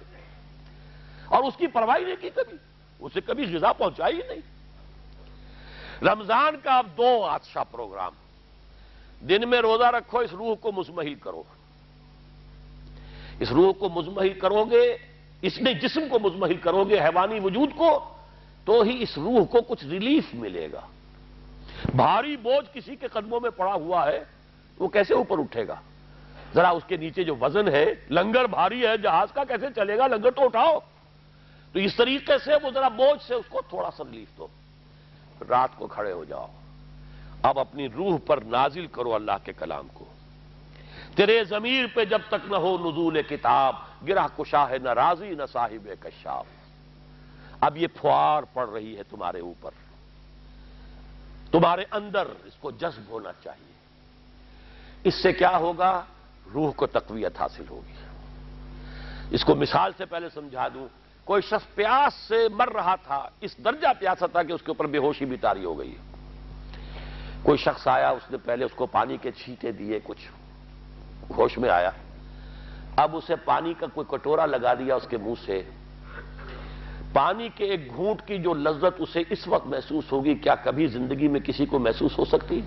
اور اس کی پرواہ نہیں کی, کبھی اسے کبھی غذا پہنچائی ہی نہیں. رمضان کا اب 2 عطشہ پروگرام, دن میں روزہ رکھو, اس روح کو مزمحل کرو, اس روح کو مزمحل کرو گے, اس نے جسم کو مزمحل کرو گے, حیوانی وجود کو, تو ہی اس روح کو کچھ ریلیف ملے گا. بھاری بوجھ کسی کے قدموں میں پڑا ہوا ہے, وہ کیسے اوپر اٹھے گا؟ ذرا اس کے نیچے جو وزن ہے, لنگر بھاری ہے جہاز کا, کیسے چلے گا؟ لنگر تو اٹھاؤ. تو اس طریقے سے وہ ذرا بوجھ سے اس کو تھوڑا سا ریلیف دو, رات کو کھڑے ہو جاؤ, اب اپنی روح پر نازل کرو اللہ کے کلام کو. تیرے ضمیر پہ جب تک نہ ہو نزول کتاب, گرہ کشا ہے نہ راضی نہ صاحب کشاف. اب یہ پھوار پڑ رہی ہے تمہارے اوپر, تمہارے اندر اس کو جذب ہونا چاہیے. اس سے کیا ہوگا؟ روح کو تقویت حاصل ہوگی. اس کو مثال سے پہلے سمجھا دوں, کوئی شخص پیاس سے مر رہا تھا، اس درجہ پیاسا تھا کہ اس کے اوپر بے ہوشی بھی طاری ہو گئی. کوئی شخص آیا، اس نے پہلے اس کو پانی کے چھینٹے دیے، کچھ ہوش میں آیا، اب اسے پانی کا کوئی کٹورا لگا دیا اس کے منہ سے. پانی کے ایک گھونٹ کی جو لذت اسے اس وقت محسوس ہوگی، کیا کبھی زندگی میں کسی کو محسوس ہو سکتی؟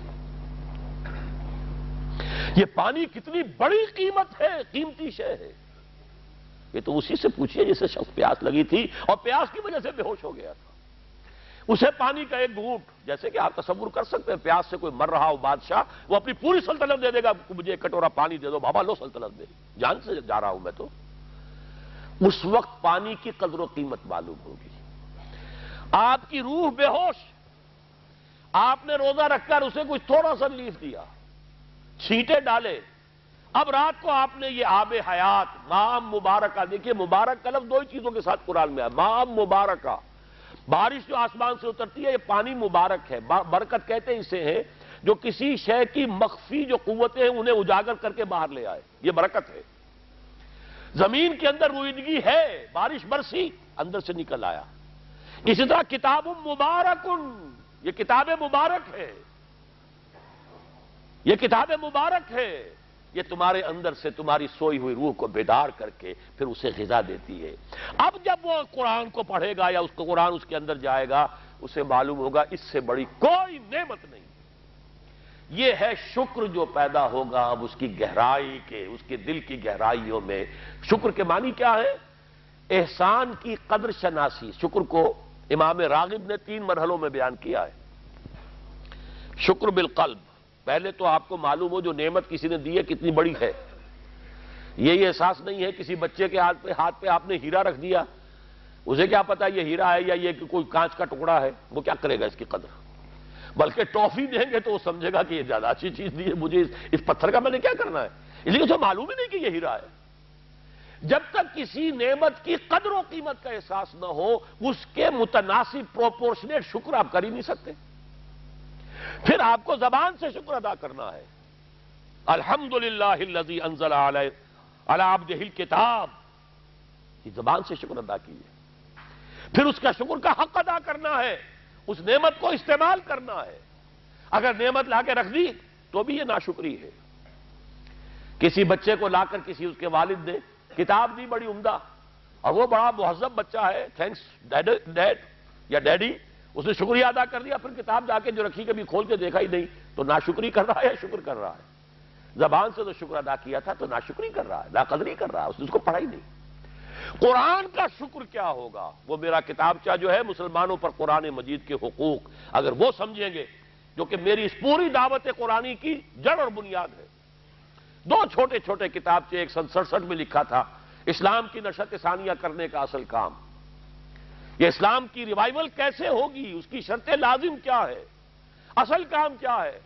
یہ پانی کتنی بڑی قیمت ہے، قیمتی شے ہے. یہ تو اسی سے پوچھئے جسے شخص پیاس لگی تھی اور پیاس کی وجہ سے بے ہوش ہو گیا تھا. اسے پانی کا ایک گھونٹ، جیسے کہ آپ تصور کر سکتے ہیں پیاس سے کوئی مر رہا ہو بادشاہ، وہ اپنی پوری سلطنت دے دے گا، مجھے ایک کٹورا پانی دے دو، بابا لو سلطنت میری، جان سے جا رہا ہوں میں تو. اس وقت پانی کی قدر و قیمت معلوم ہوگی. آپ کی روح بے ہوش، آپ نے روزہ رکھ کر اسے کچھ تھوڑا سا ریلیف دیا، چھینٹے ڈالے، اب رات کو آپ نے یہ آب حیات ماء مبارکہ، دیکھیے مبارک کا لفظ دو ہی چیزوں کے ساتھ قرآن میں ہے، ماء مبارکہ، بارش جو آسمان سے اترتی ہے یہ پانی مبارک ہے. برکت کہتے ہیں اسے ہیں جو کسی شے کی مخفی جو قوتیں ہیں انہیں اجاگر کر کے باہر لے آئے، یہ برکت ہے. زمین کے اندر روئیدگی ہے، بارش برسی، اندر سے نکل آیا. اسی طرح کتاب مبارک، یہ کتاب مبارک ہے، یہ کتاب مبارک ہے، یہ تمہارے اندر سے تمہاری سوئی ہوئی روح کو بیدار کر کے پھر اسے غذا دیتی ہے. اب جب وہ قرآن کو پڑھے گا یا اس کو قرآن اس کے اندر جائے گا، اسے معلوم ہوگا اس سے بڑی کوئی نعمت نہیں. یہ ہے شکر جو پیدا ہوگا اب اس کی گہرائی کے، اس کے دل کی گہرائیوں میں. شکر کے معنی کیا ہے؟ احسان کی قدر شناسی. شکر کو امام راغب نے 3 مرحلوں میں بیان کیا ہے. شکر بالقلب، پہلے تو آپ کو معلوم ہو جو نعمت کسی نے دی ہے کتنی بڑی ہے. یہ احساس نہیں ہے کسی بچے کے ہاتھ پہ آپ نے ہیرا رکھ دیا، اسے کیا پتا یہ ہیرا ہے یا یہ کوئی کانچ کا ٹکڑا ہے، وہ کیا کرے گا اس کی قدر. بلکہ ٹافی دیں گے تو وہ سمجھے گا کہ یہ زیادہ اچھی چیز دی ہے، مجھے اس پتھر کا میں نے کیا کرنا ہے، اس لیے اسے معلوم ہی نہیں کہ یہ ہیرا ہے. جب تک کسی نعمت کی قدر و قیمت کا احساس نہ ہو، اس کے متناسب پروپورشنیٹ شکر آپ کر ہی نہیں سکتے. پھر آپ کو زبان سے شکر ادا کرنا ہے. الحمدللہ الذی انزل علی عبدہ الکتاب، یہ زبان سے شکر ادا کیجیے. پھر اس کا شکر کا حق ادا کرنا ہے، اس نعمت کو استعمال کرنا ہے. اگر نعمت لا کے رکھ دی تو بھی یہ ناشکری ہے. کسی بچے کو لا کر کسی اس کے والد نے کتاب دی بڑی عمدہ، اور وہ بڑا مہذب بچہ ہے، تھینکس ڈیڈ یا ڈیڈی، اس نے شکریہ ادا کر دیا، پھر کتاب جا کے جو رکھی کبھی کھول کے دیکھا ہی نہیں، تو ناشکری کر رہا ہے یا شکر کر رہا ہے؟ زبان سے تو شکر ادا کیا تھا تو ناشکری کر رہا ہے، ناقدری کر رہا ہے، اس نے اس کو پڑھا ہی نہیں. قرآن کا شکر کیا ہوگا؟ وہ میرا کتابچہ جو ہے مسلمانوں پر قرآن مجید کے حقوق، اگر وہ سمجھیں گے، جو کہ میری اس پوری دعوت قرآنی کی جڑ اور بنیاد ہے. 2 چھوٹے چھوٹے کتابچے، ایک 67 میں لکھا تھا اسلام کی نشت ثانیہ کرنے کا اصل کام. یہ اسلام کی ریوائیول کیسے ہوگی، اس کی شرط لازم کیا ہے، اصل کام کیا ہے.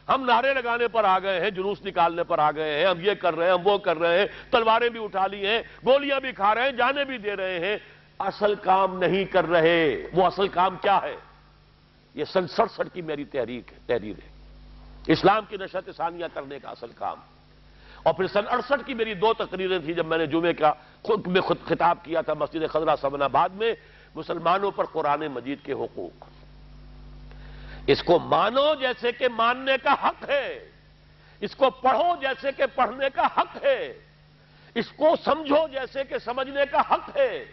ہم نعرے لگانے پر آ گئے ہیں، جلوس نکالنے پر آ گئے ہیں، ہم یہ کر رہے ہیں، ہم وہ کر رہے ہیں، تلواریں بھی اٹھا لی ہیں، گولیاں بھی کھا رہے ہیں، جانیں بھی دے رہے ہیں، اصل کام نہیں کر رہے. وہ اصل کام کیا ہے؟ یہ 67 کی میری تحریر ہے، اسلام کی نشت ثانیہ کرنے کا اصل کام. اور پھر 68 کی میری 2 تقریریں تھیں جب میں نے جمعے کا خود خطاب کیا تھا مسجد خضرہ سمن آباد میں، مسلمانوں پر قرآن مجید کے حقوق. اس کو مانو جیسے کہ ماننے کا حق ہے، اس کو پڑھو جیسے کہ پڑھنے کا حق ہے، اس کو سمجھو جیسے کہ سمجھنے کا حق ہے،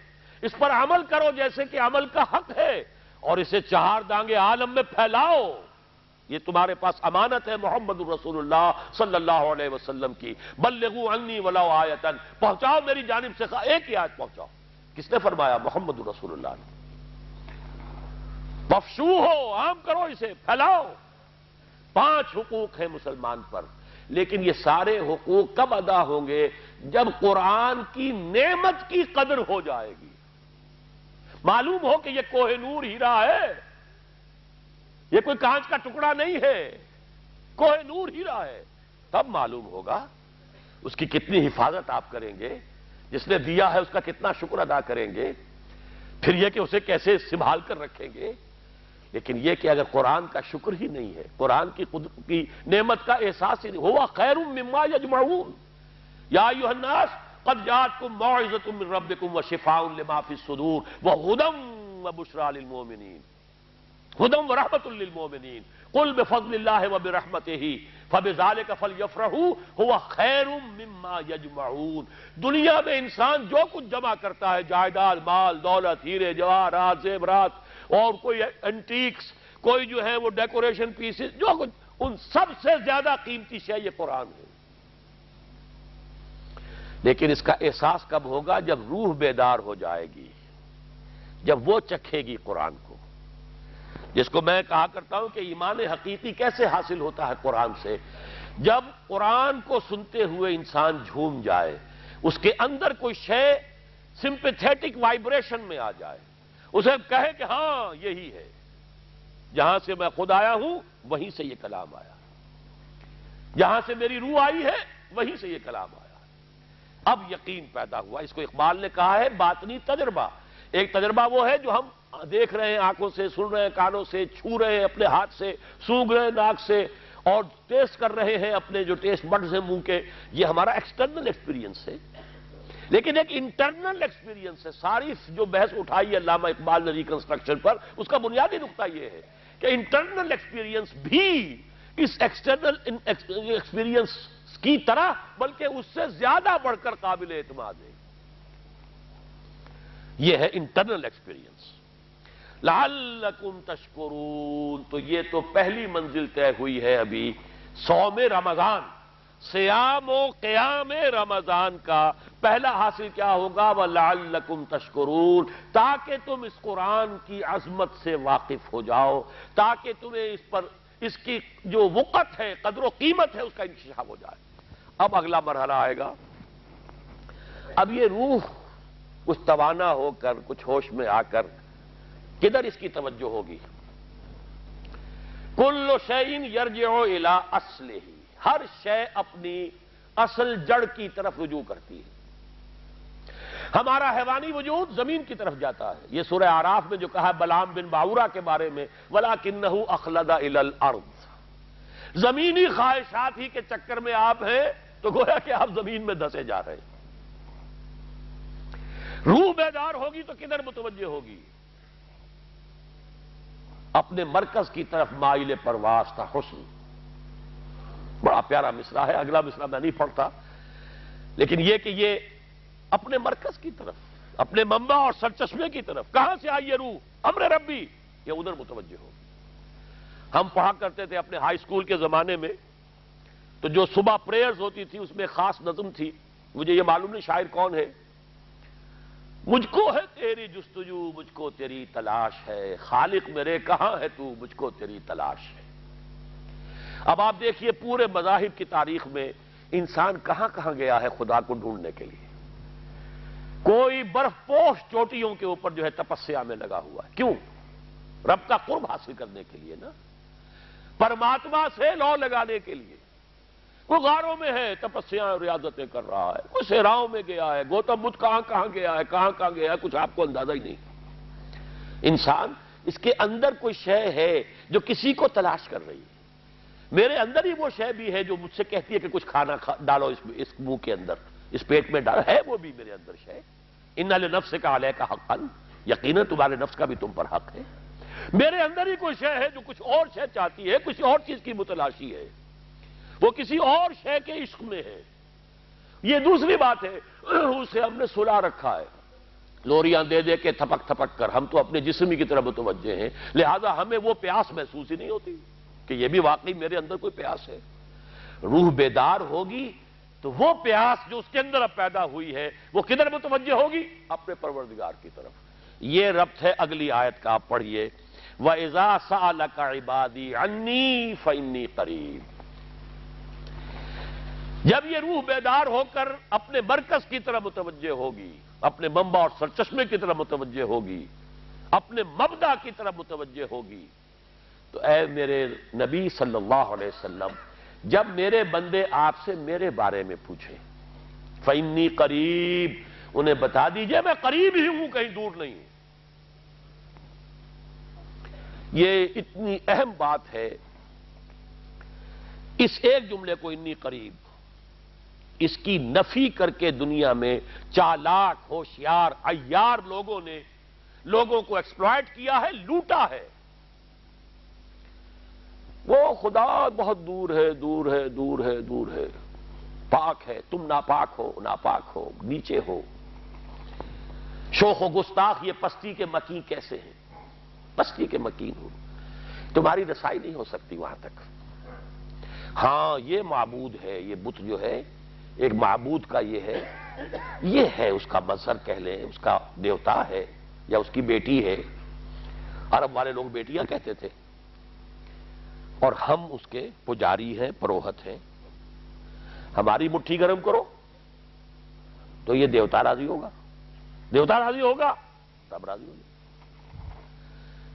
اس پر عمل کرو جیسے کہ عمل کا حق ہے، اور اسے 4 دانگے عالم میں پھیلاؤ. یہ تمہارے پاس امانت ہے محمد رسول اللہ صلی اللہ علیہ وسلم کی. بلغوا عنی ولو آیۃ، پہنچاؤ میری جانب سے ایک ہی آیت پہنچاؤ. کس نے فرمایا؟ محمد رسول اللہ نے. مفشو ہو، عام کرو، اسے پھیلاؤ. 5 حقوق ہیں مسلمان پر، لیکن یہ سارے حقوق کب ادا ہوں گے؟ جب قرآن کی نعمت کی قدر ہو جائے گی، معلوم ہو کہ یہ کوہ نور ہیرا ہے، یہ کوئی کانچ کا ٹکڑا نہیں ہے، کوہ نور ہیرا ہے. تب معلوم ہوگا اس کی کتنی حفاظت آپ کریں گے، جس نے دیا ہے اس کا کتنا شکر ادا کریں گے، پھر یہ کہ اسے کیسے سنبھال کر رکھیں گے. لیکن یہ کہ اگر قرآن کا شکر ہی نہیں ہے، قرآن کی نعمت کا احساس ہی نہیں، ہوا خیر مما یجمعون یا ایھا الناس قد جاءتکم موعظۃ من ربکم وشفاء لما فی الصدور وہدی وبشریٰ للمؤمنین ہدی ورحمۃ للمؤمنین قل بفضل اللہ وبرحمتہ فبذلک فلیفرحوا هو خیر مما یجمعون۔ دنیا میں انسان جو کچھ جمع کرتا ہے، جائیداد، مال، دولت، ہیرے جواہرات، زیورات اور کوئی اینٹیکس، کوئی جو ہے وہ ڈیکوریشن پیسز، جو کچھ، ان سب سے زیادہ قیمتی شے یہ قرآن ہے۔ لیکن اس کا احساس کب ہوگا؟ جب روح بیدار ہو جائے گی، جب وہ چکھے گی قرآن کو، جس کو میں کہا کرتا ہوں کہ ایمان حقیقی کیسے حاصل ہوتا ہے قرآن سے؟ جب قرآن کو سنتے ہوئے انسان جھوم جائے، اس کے اندر کوئی شے سمپیتھیٹک وائبریشن میں آ جائے، اسے کہے کہ ہاں یہی ہے، جہاں سے میں خود آیا ہوں وہیں سے یہ کلام آیا، جہاں سے میری روح آئی ہے وہیں سے یہ کلام آیا۔ اب یقین پیدا ہوا۔ اس کو اقبال نے کہا ہے باطنی تجربہ۔ ایک تجربہ وہ ہے جو ہم دیکھ رہے ہیں آنکھوں سے، سن رہے ہیں کانوں سے، چھو رہے ہیں اپنے ہاتھ سے، سونگھ رہے ہیں ناک سے، اور ٹیسٹ کر رہے ہیں اپنے جو ٹیسٹ بڈز ہیں منہ کے، یہ ہمارا ایکسٹرنل ایکسپیرینس ہے۔ لیکن ایک انٹرنل ایکسپیرینس ہے۔ ساری جو بحث اٹھائی ہے علامہ اقبال نے ریکنسٹرکشن پر، اس کا بنیادی نقطہ یہ ہے کہ انٹرنل ایکسپیرینس بھی اس ایکسٹرنل ایکسپیرینس کی طرح بلکہ اس سے زیادہ بڑھ کر قابل اعتماد ہے۔ یہ ہے انٹرنل ایکسپیرینس۔ لعلکم تشکرون، تو یہ تو پہلی منزل طے ہوئی ہے ابھی صوم رمضان، صیام و قیام رمضان کا پہلا حاصل کیا ہوگا؟ وَلَعَلَّكُمْ تَشْكُرُونَ، تاکہ تم اس قرآن کی عظمت سے واقف ہو جاؤ، تاکہ تمہیں اس پر اس کی جو وقت ہے، قدر و قیمت ہے، اس کا انکشاف ہو جائے۔ اب اگلا مرحلہ آئے گا۔ اب یہ روح کچھ توانا ہو کر، کچھ ہوش میں آ کر کدھر اس کی توجہ ہوگی؟ کل شیء یرجع الی اصلہ، ہر شے اپنی اصل جڑ کی طرف رجوع کرتی ہے۔ ہمارا حیوانی وجود زمین کی طرف جاتا ہے۔ یہ سورہ اعراف میں جو کہا بلعام بن باورا کے بارے میں، وَلَكِنَّهُ أَخْلَدَ إِلَى الْأَرْضِ، زمینی خواہشات ہی کے چکر میں آپ ہیں تو گویا کہ آپ زمین میں دھسے جا رہے ہیں۔ روح بیدار ہوگی تو کدھر متوجہ ہوگی؟ اپنے مرکز کی طرف مائل پرواز تھا حسن۔ بڑا پیارا مصرع ہے، اگلا مصرع میں نہیں پڑھتا، لیکن یہ کہ یہ اپنے مرکز کی طرف، اپنے منبع اور سرچشمے کی طرف، کہاں سے آئی یہ روح؟ امر ربی، یہ ادھر متوجہ ہوگی۔ ہم پڑھا کرتے تھے اپنے ہائی اسکول کے زمانے میں، تو جو صبح پریئرز ہوتی تھی اس میں خاص نظم تھی، مجھے یہ معلوم نہیں شاعر کون ہے، مجھ کو ہے تیری جستجو، مجھ کو تیری تلاش ہے، خالق میرے کہاں ہے تو، مجھ کو تیری تلاش ہے۔ اب آپ دیکھیے پورے مذاہب کی تاریخ میں انسان کہاں کہاں گیا ہے خدا کو ڈھونڈنے کے لیے۔ کوئی برف پوش چوٹیوں کے اوپر جو ہے تپسیا میں لگا ہوا ہے، کیوں؟ رب کا قرب حاصل کرنے کے لیے نا، پرماتما سے لو لگانے کے لیے۔ کوئی غاروں میں ہے تپسیا ریاضتیں کر رہا ہے، کوئی صحراؤں میں گیا ہے، گوتم بدھ کہاں کہاں گیا ہے، کہاں کہاں گیا ہے، کچھ آپ کو اندازہ ہی نہیں۔ انسان اس کے اندر کوئی شے ہے جو کسی کو تلاش کر رہی ہے۔ میرے اندر ہی وہ شے بھی ہے جو مجھ سے کہتی ہے کہ کچھ کھانا ڈالو اس منہ کے اندر، اس پیٹ میں ڈالو، ہے وہ بھی میرے اندر شے۔ ان لنفسک علیک حقا، یقیناً تمہارے نفس کا بھی تم پر حق ہے۔ میرے اندر ہی کوئی شے ہے جو کچھ اور شے چاہتی ہے، کسی اور چیز کی متلاشی ہے، وہ کسی اور شے کے عشق میں ہے۔ یہ دوسری بات ہے، اسے ہم نے سلا رکھا ہے لوریاں دے دے کے تھپک تھپک کر، ہم تو اپنے جسم کی طرف متوجہ ہیں، لہذا ہمیں وہ پیاس محسوس ہی نہیں ہوتی کہ یہ بھی واقعی میرے اندر کوئی پیاس ہے۔ روح بیدار ہوگی تو وہ پیاس جو اس کے اندر اب پیدا ہوئی ہے وہ کدھر متوجہ ہوگی؟ اپنے پروردگار کی طرف۔ یہ ربط ہے اگلی آیت کا، آپ پڑھیے وَإِذَا سَأَلَكَ عِبَادِي عَنِّي فَإِنِّي قَرِيبٌ۔ جب یہ روح بیدار ہو کر اپنے مرکز کی طرف متوجہ ہوگی، اپنے منبع اور سرچشمے کی طرف متوجہ ہوگی، اپنے مبدا کی طرف متوجہ ہوگی، تو اے میرے نبی صلی اللہ علیہ وسلم، جب میرے بندے آپ سے میرے بارے میں پوچھیں فَإِنِّي قریب، انہیں بتا دیجئے میں قریب ہی ہوں، کہیں دور نہیں ہوں۔ یہ اتنی اہم بات ہے، اس ایک جملے کو انی قریب اس کی نفی کر کے دنیا میں چالاک ہوشیار عیار لوگوں نے لوگوں کو ایکسپلائٹ کیا ہے، لوٹا ہے۔ وہ خدا بہت دور ہے، دور ہے، دور ہے، دور ہے، پاک ہے، تم ناپاک ہو، ناپاک ہو، نیچے ہو، شوخ و گستاخ، یہ پستی کے مکین کیسے ہیں؟ پستی کے مکین ہو، تمہاری رسائی نہیں ہو سکتی وہاں تک۔ ہاں یہ معبود ہے، یہ بت جو ہے ایک معبود کا یہ ہے اس کا مظہر کہہ لیں، اس کا دیوتا ہے یا اس کی بیٹی ہے۔ عرب والے لوگ بیٹیاں کہتے تھے، اور ہم اس کے پجاری ہیں، پروہت ہیں۔ ہماری مٹھی گرم کرو تو یہ دیوتا راضی ہوگا، دیوتا راضی ہوگا تب راضی ہوگا۔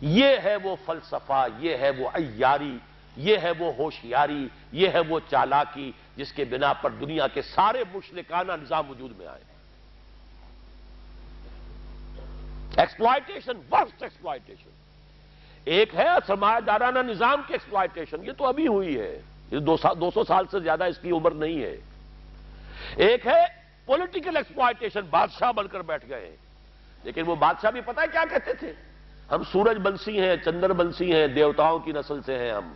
یہ ہے وہ فلسفہ، یہ ہے وہ عیاری، یہ ہے وہ ہوشیاری، یہ ہے وہ چالاکی جس کے بنا پر دنیا کے سارے مشرکانہ نظام وجود میں آئے۔ Exploitation, worst exploitation. ایک ہے سرمایہ دارانہ نظام کی ایکسپلائٹیشن، یہ تو ابھی ہوئی ہے، یہ 200 سال سے زیادہ اس کی عمر نہیں ہے۔ ایک ہے پولیٹیکل ایکسپلائٹیشن، بادشاہ بن کر بیٹھ گئے، لیکن وہ بادشاہ بھی پتہ ہے کیا کہتے تھے؟ ہم سورج بنسی ہیں، چندر بنسی ہیں، دیوتاؤں کی نسل سے ہیں ہم،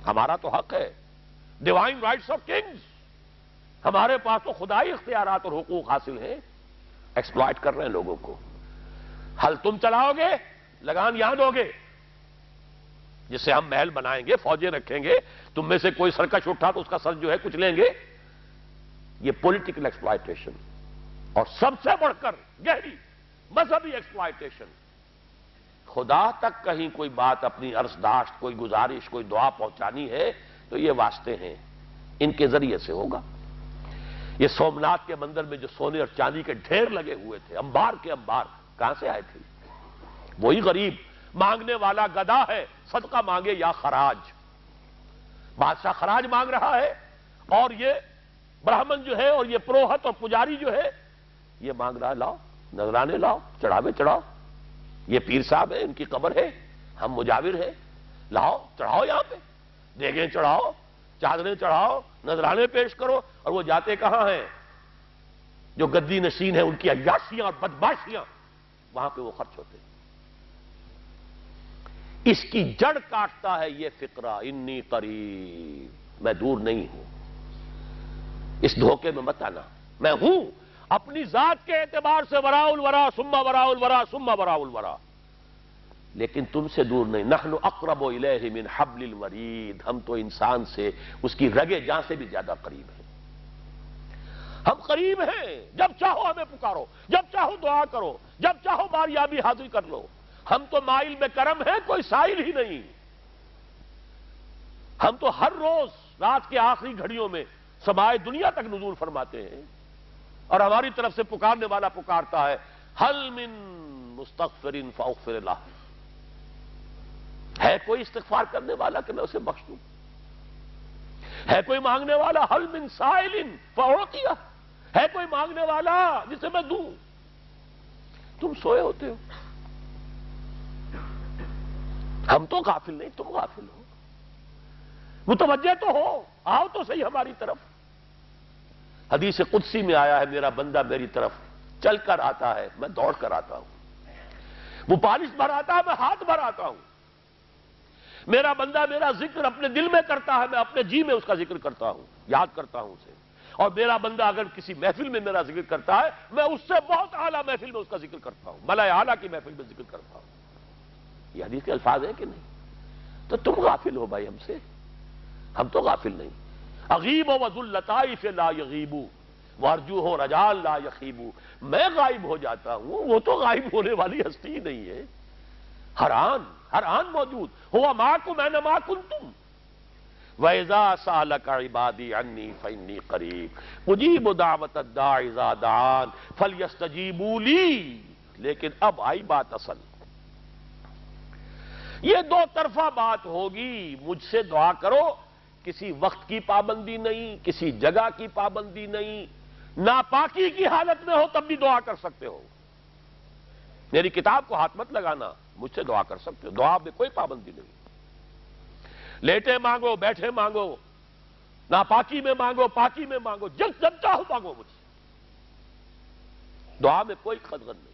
ہمارا تو حق ہے، ڈیوائن رائٹس آف کنگز، ہمارے پاس تو خدائی اختیارات اور حقوق حاصل ہیں۔ ایکسپلائٹ کر رہے ہیں لوگوں کو۔ ہل تم چلاؤ گے، لگان یہاں دو گے، جس سے ہم محل بنائیں گے، فوجیں رکھیں گے، تم میں سے کوئی سرکش اٹھا تو اس کا سر جو ہے کچھ لیں گے۔ یہ پولیٹیکل ایکسپلائٹیشن، اور سب سے بڑھ کر گہری مذہبی ایکسپلائٹیشن۔ خدا تک کہیں کوئی بات اپنی عرضداشت، کوئی گزارش، کوئی دعا پہنچانی ہے تو یہ واسطے ہیں، ان کے ذریعے سے ہوگا۔ یہ سومناتھ کے مندر میں جو سونے اور چاندی کے ڈھیر لگے ہوئے تھے، انبار کے انبار، کہاں سے آئے تھے؟ وہی غریب مانگنے والا گدھا ہے، صدقہ مانگے یا خراج۔ بادشاہ خراج مانگ رہا ہے، اور یہ برہمن جو ہے اور یہ پروہت اور پجاری جو ہے یہ مانگ رہا ہے، لاؤ نذرانے، لاؤ چڑھاوے چڑھاؤ، یہ پیر صاحب ہے، ان کی قبر ہے، ہم مجاور ہیں، لاؤ چڑھاؤ، یہاں پہ دیگیں چڑھاؤ، چادریں چڑھاؤ، نذرانے پیش کرو۔ اور وہ جاتے کہاں ہیں؟ جو گدی نشین ہیں ان کی عیاشیاں اور بدماشیاں، وہاں پہ وہ خرچ ہوتے ہیں۔ اس کی جڑ کاٹتا ہے یہ فقرہ، انی قریب، میں دور نہیں ہوں، اس دھوکے میں مت آنا، میں ہوں اپنی ذات کے اعتبار سے وراء الورا ثم وراء الورا ثم وراء الورا، لیکن تم سے دور نہیں۔ نحن اقرب الیہ من حبل الورید، ہم تو انسان سے اس کی رگے جاں سے بھی زیادہ قریب ہیں، ہم قریب ہیں۔ جب چاہو ہمیں پکارو، جب چاہو دعا کرو، جب چاہو باریابی حاضر کر لو، ہم تو مائل میں کرم ہیں، کوئی سائل ہی نہیں۔ ہم تو ہر روز رات کے آخری گھڑیوں میں سمائے دنیا تک نزول فرماتے ہیں، اور ہماری طرف سے پکارنے والا پکارتا ہے، حل من مستغفر فاغفر لہ، ہے کوئی استغفار کرنے والا کہ میں اسے بخش دوں؟ ہے کوئی مانگنے والا؟ حل من سائل فاعطیہ، ہے کوئی مانگنے والا جسے میں دوں؟ تم سوئے ہوتے ہو، ہم تو غافل نہیں، تم غافل ہو، متوجہ تو ہو، آؤ تو صحیح ہماری طرف۔ حدیث قدسی میں آیا ہے، میرا بندہ میری طرف چل کر آتا ہے، میں دوڑ کر آتا ہوں، وہ پالش بھر آتا ہے، میں ہاتھ بھر آتا ہوں۔ میرا بندہ میرا ذکر اپنے دل میں کرتا ہے، میں اپنے جی میں اس کا ذکر کرتا ہوں، یاد کرتا ہوں اسے۔ اور میرا بندہ اگر کسی محفل میں میرا ذکر کرتا ہے، میں اس سے بہت اعلیٰ محفل میں اس کا ذکر کرتا ہوں، ملائے اعلیٰ کی محفل میں ذکر کرتا ہوں۔ یہ حدیث کے الفاظ ہیں کہ نہیں؟ تو تم غافل ہو بھائی ہم سے، ہم تو غافل نہیں۔ اغیب وذو اللطائف لا یغیب وارجوہ رجال لا یخیب، میں غائب ہو جاتا ہوں، وہ تو غائب ہونے والی ہستی نہیں ہے، ہر آن موجود، ہوا معکم اینما کنتم، وَإِذَا سَأَلَكَ عِبَادِي عَنِّي فَإِنِّي قَرِيبٌ أُجِيبُ دَعْوَةَ الدَّاعِ إِذَا دَعَانِ فَلْيَسْتَجِيبُوا لِي۔ لیکن اب آئی بات اصل، یہ دو طرفہ بات ہوگی، مجھ سے دعا کرو، کسی وقت کی پابندی نہیں، کسی جگہ کی پابندی نہیں، ناپاکی کی حالت میں ہو تب بھی دعا کر سکتے ہو، میری کتاب کو ہاتھ مت لگانا، مجھ سے دعا کر سکتے ہو، دعا میں کوئی پابندی نہیں، لیٹے مانگو، بیٹھے مانگو، ناپاکی میں مانگو، پاکی میں مانگو، جب چاہو مانگو مجھ سے، دعا میں کوئی خدغن نہیں۔